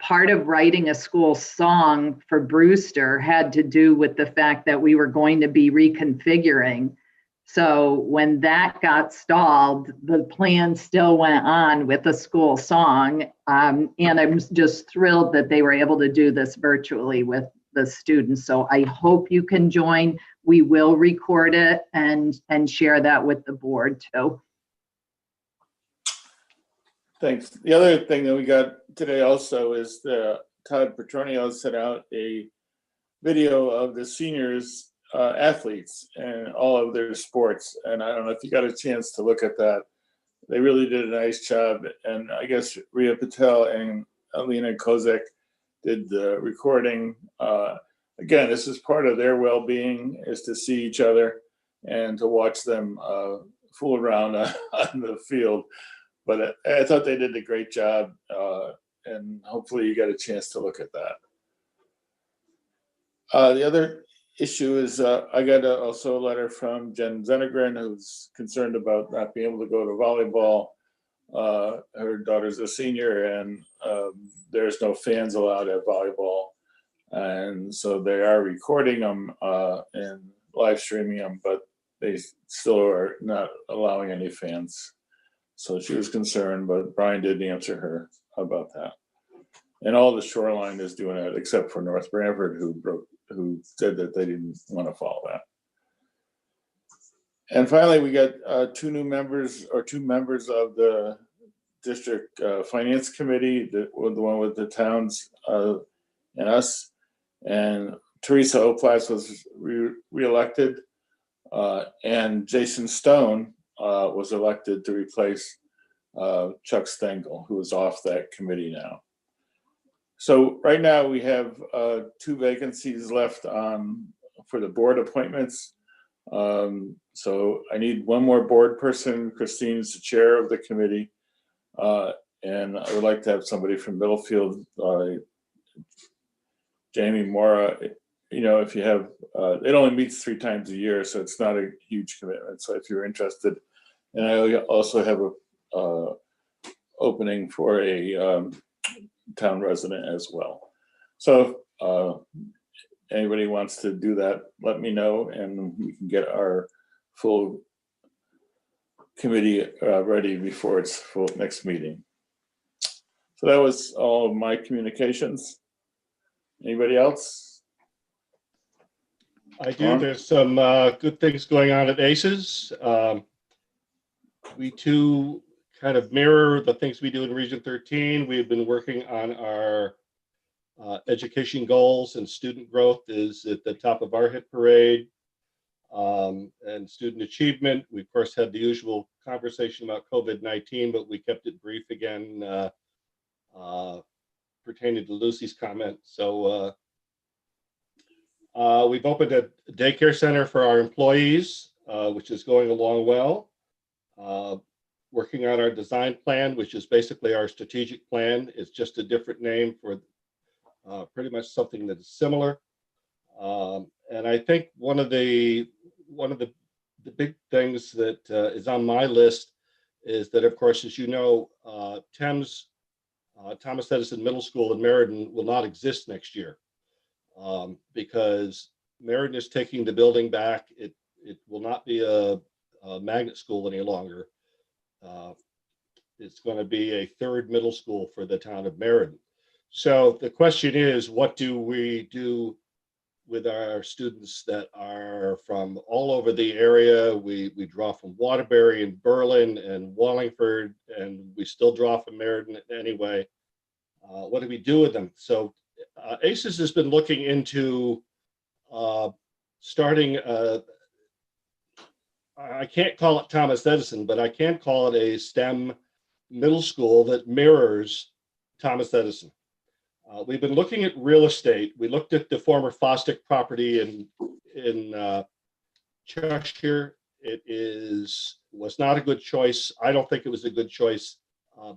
part of writing a school song for Brewster had to do with the fact that we were going to be reconfiguring. So when that got stalled, the plan still went on with a school song. And I'm just thrilled that they were able to do this virtually with the students. So I hope you can join. We will record it and share that with the board too. Thanks. The other thing that we got today also is Todd Petronio sent out a video of the seniors athletes and all of their sports. And I don't know if you got a chance to look at that. They really did a nice job. And I guess Rhea Patel and Alina Kozak did the recording. Again, this is part of their well-being, is to see each other and to watch them fool around on the field. But I thought they did a great job, and hopefully you got a chance to look at that. The other issue is I got also a letter from Jen Zenegren, who's concerned about not being able to go to volleyball. Her daughter's a senior, and there's no fans allowed at volleyball. And so they are recording them and live streaming them, but they still are not allowing any fans. So she was concerned, but Brian did answer her about that. And all the shoreline is doing it except for North Branford, who said that they didn't want to follow that. And finally, we got two members of the district finance committee, the one with the towns and us. And Teresa Oplatz was reelected, and Jason Stone was elected to replace Chuck Stengel, who is off that committee now. So right now we have 2 vacancies left for the board appointments. So I need one more board person. Christine's the chair of the committee. And I would like to have somebody from Middlefield, Jamie Mora. You know, if you have, it only meets 3 times a year, so it's not a huge commitment. So if you're interested, and I also have a opening for a town resident as well. So anybody wants to do that, let me know, and we can get our full committee ready before its full next meeting. So that was all of my communications. Anybody else? I do. There's some good things going on at ACES. We too kind of mirror the things we do in Region 13. We've been working on our education goals, and student growth is at the top of our hit parade. And student achievement, we of course had the usual conversation about COVID-19, but we kept it brief again, pertaining to Lucy's comment. So We've opened a daycare center for our employees, which is going along well. Working on our design plan, which is basically our strategic plan. It's just a different name for pretty much something that is similar. And I think one of the big things that is on my list is that, of course, as you know, Thomas Edison Middle School in Meriden will not exist next year because Meriden is taking the building back. It will not be a magnet school any longer. It's going to be a third middle school for the town of Meriden. So the question is, what do we do with our students that are from all over the area? We draw from Waterbury and Berlin and Wallingford, and we still draw from Meriden anyway. What do we do with them? So ACES has been looking into starting, I can't call it Thomas Edison, but I can call it a STEM middle school that mirrors Thomas Edison. We've been looking at real estate. We looked at the former Fosdick property in Cheshire. It was not a good choice. I don't think it was a good choice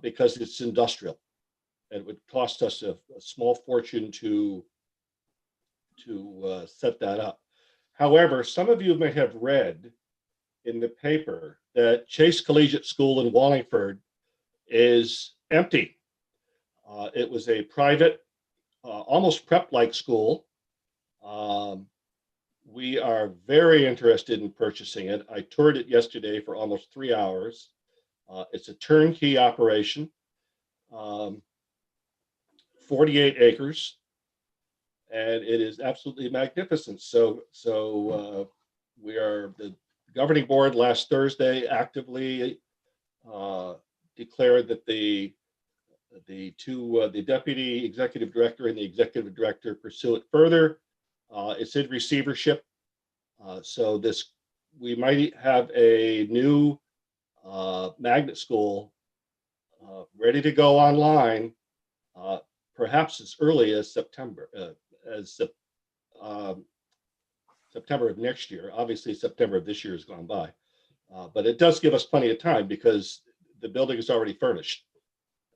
because it's industrial. It would cost us a small fortune to set that up. However, some of you may have read in the paper that Chase Collegiate School in Wallingford is empty. It was a private, almost prep-like school. We are very interested in purchasing it. I toured it yesterday for almost 3 hours. It's a turnkey operation, 48 acres, and it is absolutely magnificent. So the governing board last Thursday actively declared that the deputy executive director and the executive director pursue it further. It's in receivership. So we might have a new magnet school ready to go online, perhaps as early as September, September of next year. Obviously, September of this year has gone by, but it does give us plenty of time because the building is already furnished.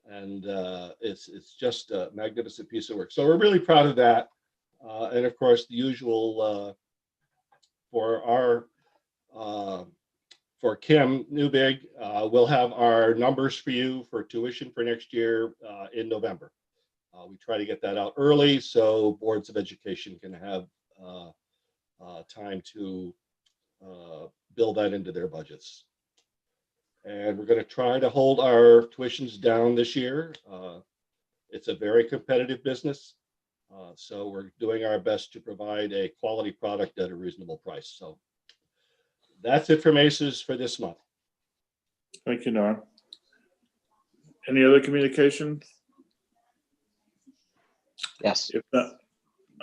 And it's just a magnificent piece of work. So we're really proud of that. And of course, the usual for Kim Newbig, we'll have our numbers for you for tuition for next year in November. We try to get that out early so boards of education can have time to build that into their budgets. And we're going to try to hold our tuitions down this year. It's a very competitive business. So we're doing our best to provide a quality product at a reasonable price. So that's it from ACES for this month. Thank you, Norm. Any other communications? Yes. If not,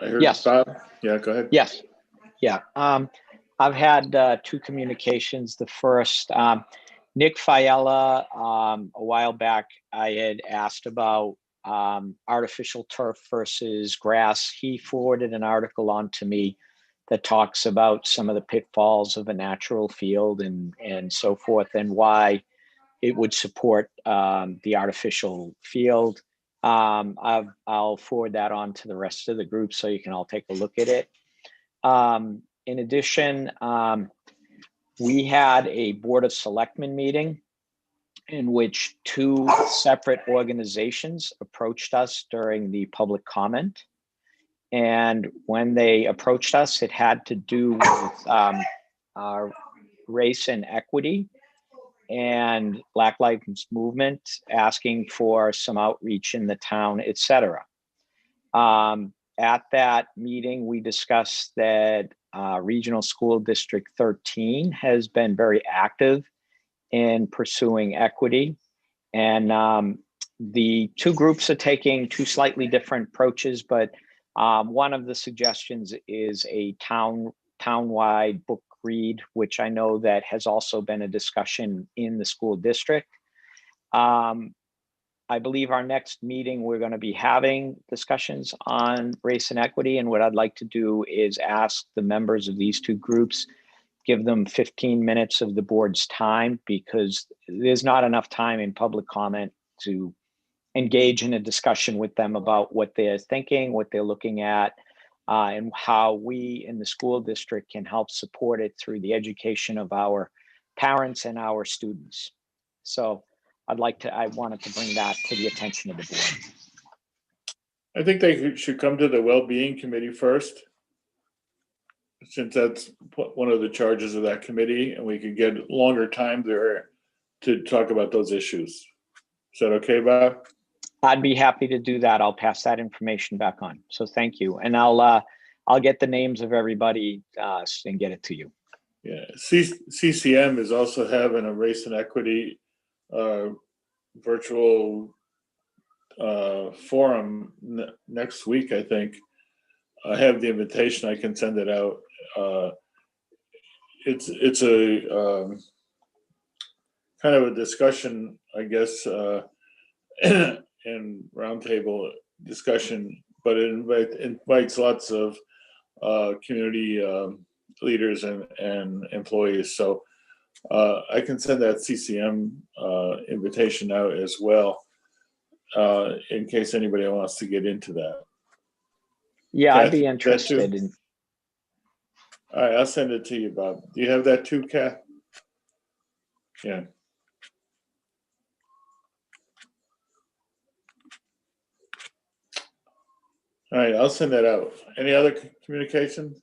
I heard Yes. Bob. Yeah, go ahead. Yes. Yeah. I've had two communications. The first, Nick Fiella, a while back, I had asked about artificial turf versus grass. He forwarded an article on to me that talks about some of the pitfalls of a natural field and so forth, and why it would support the artificial field. I'll forward that on to the rest of the group so you can all take a look at it. In addition, we had a Board of Selectmen meeting in which two separate organizations approached us during the public comment. And when they approached us, it had to do with race and equity and Black Lives Movement, asking for some outreach in the town, et cetera. At that meeting, we discussed that Regional School District 13 has been very active in pursuing equity. And the two groups are taking two slightly different approaches, but one of the suggestions is a town-wide book read, which I know that has also been a discussion in the school district. I believe our next meeting, we're going to be having discussions on race and equity. And what I'd like to do is ask the members of these two groups, give them 15 minutes of the board's time, because there's not enough time in public comment to engage in a discussion with them about what they're thinking, what they're looking at, and how we in the school district can help support it through the education of our parents and our students. So I wanted to bring that to the attention of the board. I think they should come to the Wellbeing Committee first, since that's one of the charges of that committee, and we could get longer time there to talk about those issues. Is that okay, Bob? I'd be happy to do that. I'll pass that information back on. So thank you. And I'll get the names of everybody and get it to you. Yeah, CCM is also having a race and equity virtual forum next week, I think. I have the invitation. I can send it out. It's a kind of a discussion, I guess, and roundtable discussion, but it invites lots of community leaders and employees. So I can send that CCM invitation out as well, in case anybody wants to get into that. Yeah, Kath, I'd be interested in. All right, I'll send it to you, Bob. Do you have that too, Kath? Yeah. All right, I'll send that out. Any other communications?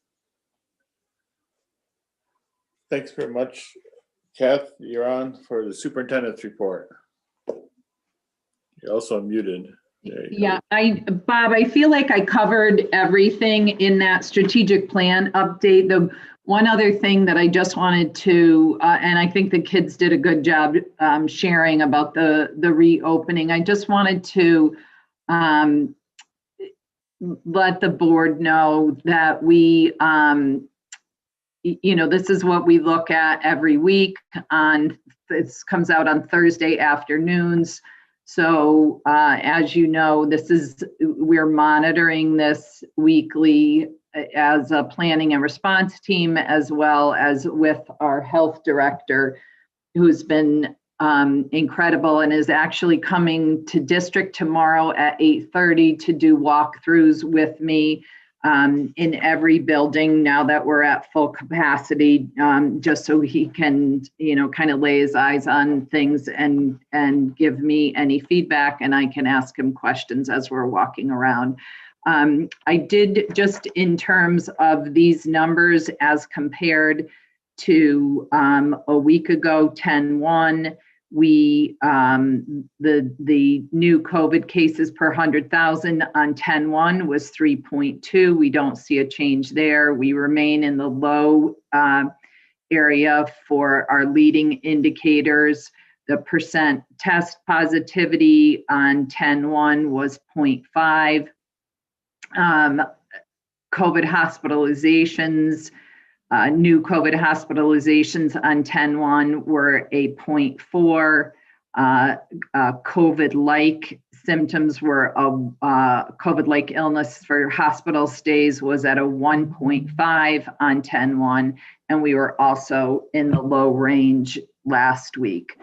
Thanks very much. Kath, you're on for the superintendent's report. You're also muted. Yeah, Bob, I feel like I covered everything in that strategic plan update. The one other thing that I just wanted to, and I think the kids did a good job sharing about the reopening. I just wanted to let the board know that we, this is what we look at every week. This comes out on Thursday afternoons. So as you know, we're monitoring this weekly as a planning and response team, as well as with our health director, who's been incredible and is actually coming to district tomorrow at 8:30 to do walkthroughs with me in every building now that we're at full capacity, just so he can, kind of lay his eyes on things and give me any feedback, and I can ask him questions as we're walking around. I did, just in terms of these numbers as compared to a week ago, 10/1, we the new COVID cases per 100,000 on 10/1 was 3.2. We don't see a change there. We remain in the low area for our leading indicators. The percent test positivity on 10/1 was 0.5. COVID hospitalizations, new COVID hospitalizations on 10/1 were a 0.4. COVID-like symptoms were COVID-like illness for hospital stays was at a 1.5 on 10/1, and we were also in the low range last week.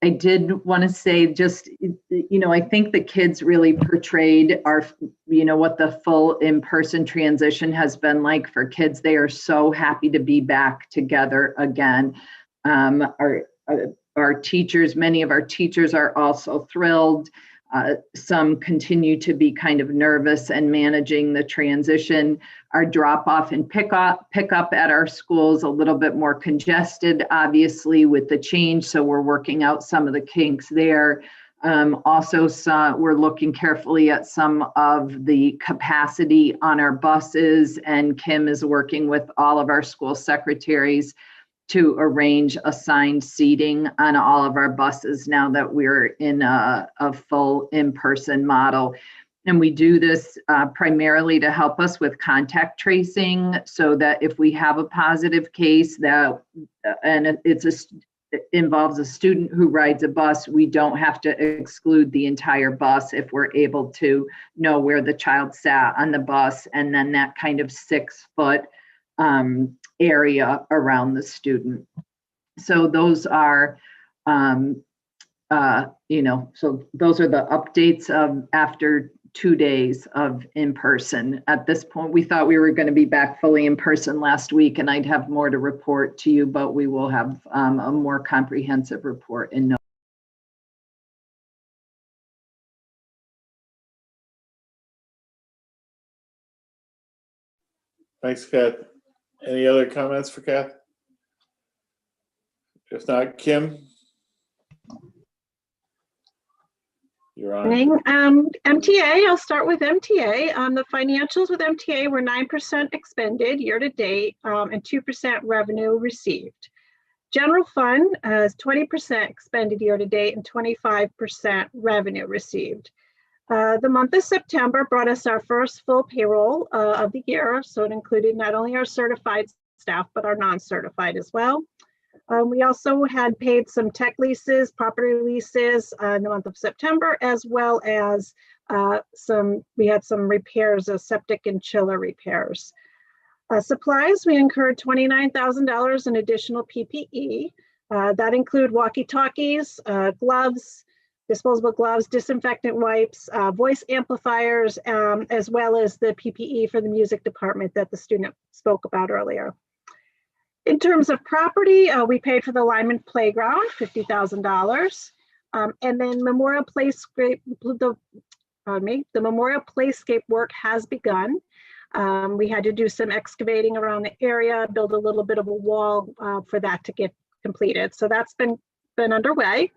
I did want to say, just, I think the kids really portrayed what the full in-person transition has been like for kids. They are so happy to be back together again. Our teachers, many of our teachers are also thrilled. Some continue to be kind of nervous and managing the transition. Our drop-off and pickup at our schools a little bit more congested, obviously, with the change. So we're working out some of the kinks there. Also, we're looking carefully at some of the capacity on our buses, and Kim is working with all of our school secretaries to arrange assigned seating on all of our buses now that we're in a full in-person model. And we do this primarily to help us with contact tracing, so that if we have a positive case, and it's involves a student who rides a bus, we don't have to exclude the entire bus if we're able to know where the child sat on the bus, and then that kind of 6-foot area around the student. So those are, so those are the updates of after 2 days of in-person. At this point, we thought we were going to be back fully in person last week, and I'd have more to report to you, but we will have a more comprehensive report in November. Thanks, Kath. Any other comments for Kath? If not, Kim? You're on. MTA, I'll start with MTA. The financials with MTA were 9% expended year to date and 2% revenue received. General fund is 20% expended year to date and 25% revenue received. The month of September brought us our first full payroll of the year. So it included not only our certified staff, but our non-certified as well. We also had paid some tech leases, property leases in the month of September, as well as we had some repairs of septic and chiller repairs. Supplies, we incurred $29,000 in additional PPE. That include walkie-talkies, gloves, disposable gloves, disinfectant wipes, voice amplifiers, as well as the PPE for the music department that the student spoke about earlier. In terms of property, we paid for the Lyman Playground, $50,000. And then Memorial Playscape, the Memorial Playscape work has begun. We had to do some excavating around the area, build a little bit of a wall for that to get completed. So that's been underway.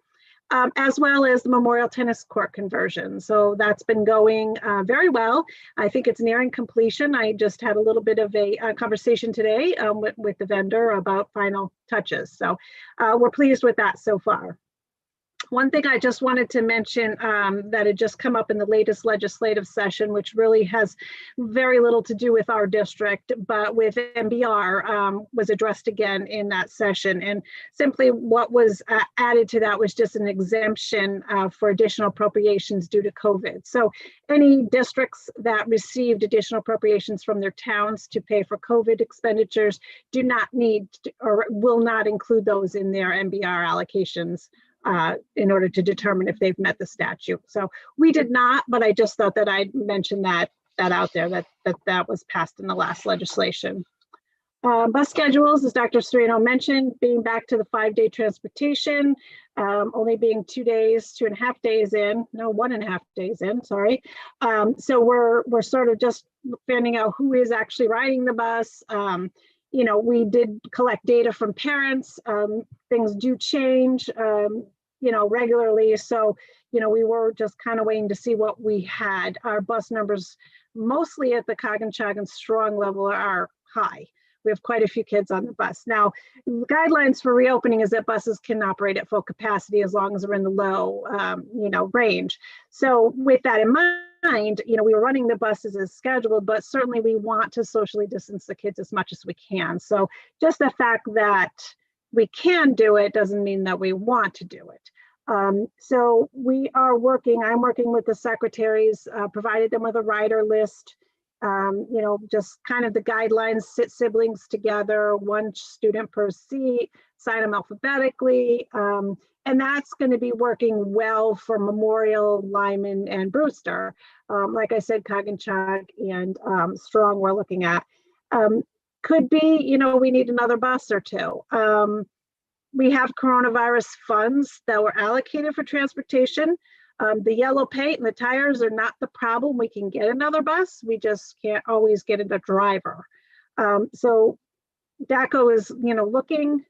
As well as the Memorial Tennis Court conversion. So that's been going very well. I think it's nearing completion. I just had a little bit of a conversation today with the vendor about final touches. So we're pleased with that so far. One thing I just wanted to mention that had just come up in the latest legislative session, which really has very little to do with our district, but with MBR was addressed again in that session. And simply what was added to that was just an exemption for additional appropriations due to COVID. So any districts that received additional appropriations from their towns to pay for COVID expenditures do not need to, or will not include those in their MBR allocations in order to determine if they've met the statute. So we did not, but I just thought that I'd mention that out there, that was passed in the last legislation. Bus schedules, as Dr. Serino mentioned, being back to the 5-day transportation, only being 2 days, 2.5 days in, no, 1.5 days in, sorry. So we're sort of just finding out who is actually riding the bus. You know, we did collect data from parents. Things do change, you know, regularly. So, you know, we were just kind of waiting to see what we had. Our bus numbers, mostly at the Coggin-Chog and Strong level, are high. We have quite a few kids on the bus. Now, guidelines for reopening is that buses can operate at full capacity as long as they're in the low, you know, range. So with that in mind, you know, we were running the buses as scheduled, but certainly we want to socially distance the kids as much as we can. So just the fact that we can do it doesn't mean that we want to do it. So we are working, I'm working with the secretaries, provided them with a rider list, you know, just kind of the guidelines, sit siblings together, one student per seat, sign them alphabetically. And that's going to be working well for Memorial, Lyman, and Brewster. Like I said, Coggin-Chog and Strong we're looking at. Could be, you know, we need another bus or two. We have coronavirus funds that were allocated for transportation. The yellow paint and the tires are not the problem. We can get another bus. We just can't always get a driver. So DACO is, you know, looking,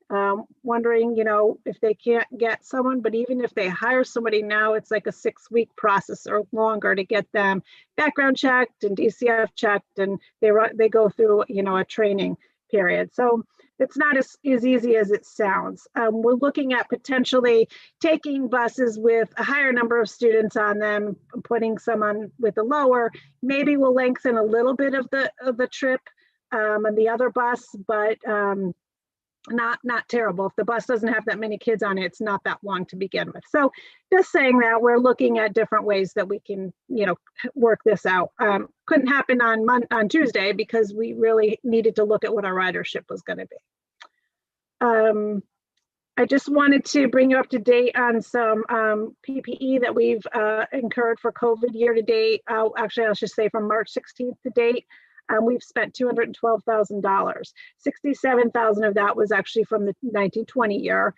wondering, you know, if they can't get someone, but even if they hire somebody now, it's like a 6-week process or longer to get them background checked and DCF checked, and they go through, you know, a training period. So it's not as easy as it sounds. We're looking at potentially taking buses with a higher number of students on them, putting some on with a lower. Maybe we'll lengthen a little bit of the trip on the other bus, but not terrible. If the bus doesn't have that many kids on it, it's not that long to begin with. So just saying that we're looking at different ways that we can, work this out. Couldn't happen on Tuesday because we really needed to look at what our ridership was going to be. I just wanted to bring you up to date on some PPE that we've incurred for COVID year to date. Actually, I should say from March 16th to date. We've spent $212,000. $67,000 of that was actually from the 1920 year.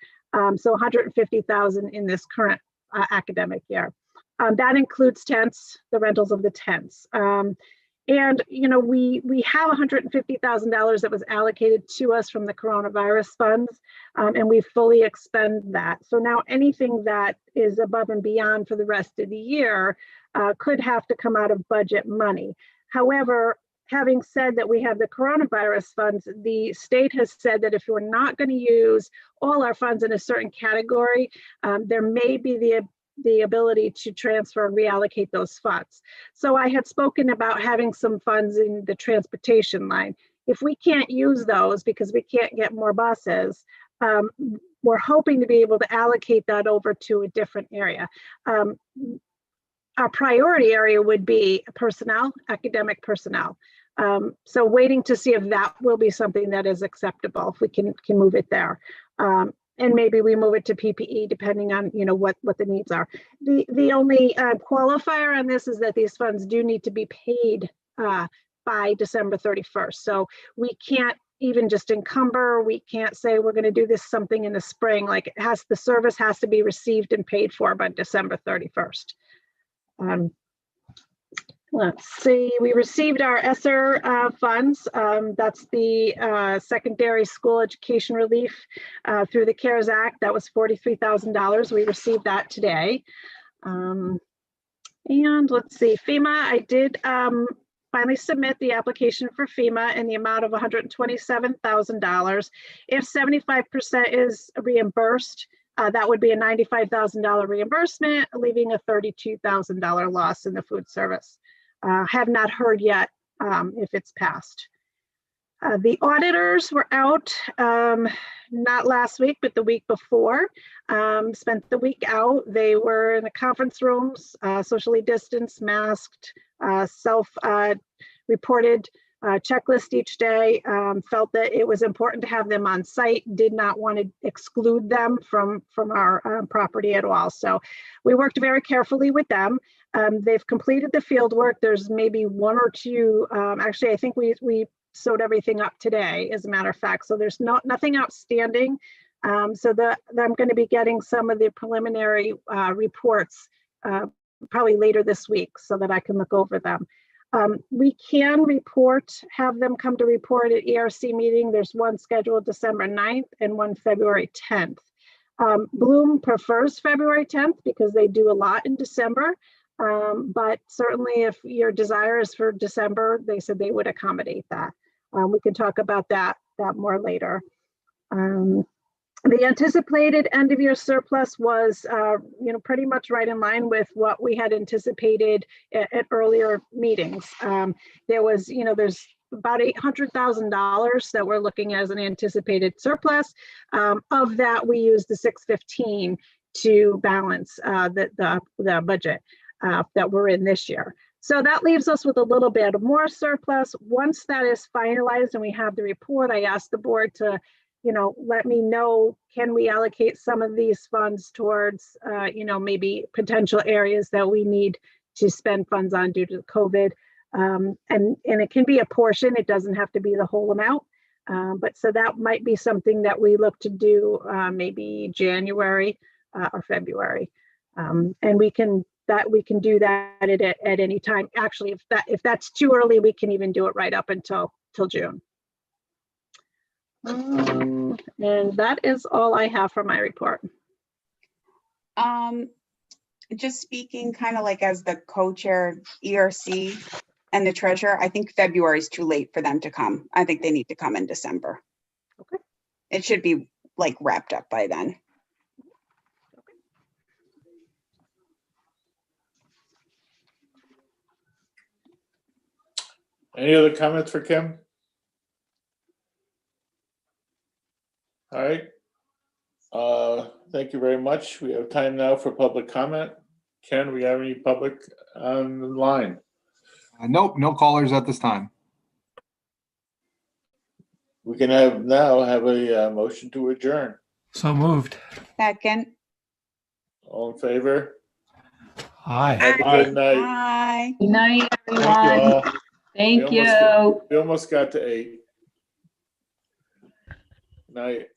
So $150,000 in this current academic year. That includes tents, the rentals of the tents. And we have $150,000 that was allocated to us from the coronavirus funds, and we fully expend that. So now anything that is above and beyond for the rest of the year could have to come out of budget money. However, having said that we have the coronavirus funds, the state has said that if we're not going to use all our funds in a certain category, there may be the ability to transfer and reallocate those funds. So I had spoken about having some funds in the transportation line. If we can't use those because we can't get more buses, we're hoping to be able to allocate that over to a different area. Our priority area would be personnel, academic personnel. So waiting to see if that will be something that is acceptable, if we can move it there. And maybe we move it to PPE depending on what the needs are. The only qualifier on this is that these funds do need to be paid by December 31st. So we can't even just encumber. We can't say we're going to do this something in the spring. Like the service has to be received and paid for by December 31st. Let's see, we received our ESSER funds. That's the secondary school education relief through the CARES Act. That was $43,000. We received that today. And let's see, FEMA, I did finally submit the application for FEMA in the amount of $127,000. If 75% is reimbursed, that would be a $95,000 reimbursement, leaving a $32,000 loss in the food service. Have not heard yet if it's passed. The auditors were out, not last week, but the week before, spent the week out. They were in the conference rooms, socially distanced, masked, self-reported checklist each day, felt that it was important to have them on site, did not want to exclude them from our property at all. So we worked very carefully with them. They've completed the field work. There's maybe one or two, actually, I think we sewed everything up today, as a matter of fact. So there's nothing outstanding. So I'm going to be getting some of the preliminary reports probably later this week so that I can look over them. We can have them come to report at ERC meeting. There's one scheduled December 9th and one February 10th. Bloom prefers February 10th because they do a lot in December. But certainly if your desire is for December, they said they would accommodate that. We can talk about that more later. The anticipated end of year surplus was, pretty much right in line with what we had anticipated at earlier meetings. There was, there's about $800,000 that we're looking at as an anticipated surplus. Of that, we used the 615 to balance the budget that we're in this year. So that leaves us with a little bit more surplus. Once that is finalized and we have the report, I asked the board to let me know, can we allocate some of these funds towards, maybe potential areas that we need to spend funds on due to COVID. And it can be a portion, it doesn't have to be the whole amount. But so that might be something that we look to do maybe January or February. And we can do that at any time. Actually, if that's too early, we can even do it right up until June. And that is all I have for my report. Just speaking kind of like as the co-chair ERC and the treasurer, I think February is too late for them to come. I think they need to come in December. Okay. It should be like wrapped up by then. Any other comments for Kim? All right. Thank you very much. We have time now for public comment. Ken, we have any public on the line? Nope, no callers at this time. We can now have a motion to adjourn. So moved. Second. All in favor? Aye. Have a good night. Bye. Good night, Thank you everyone. all. Thank We you. almost got to 8. Night.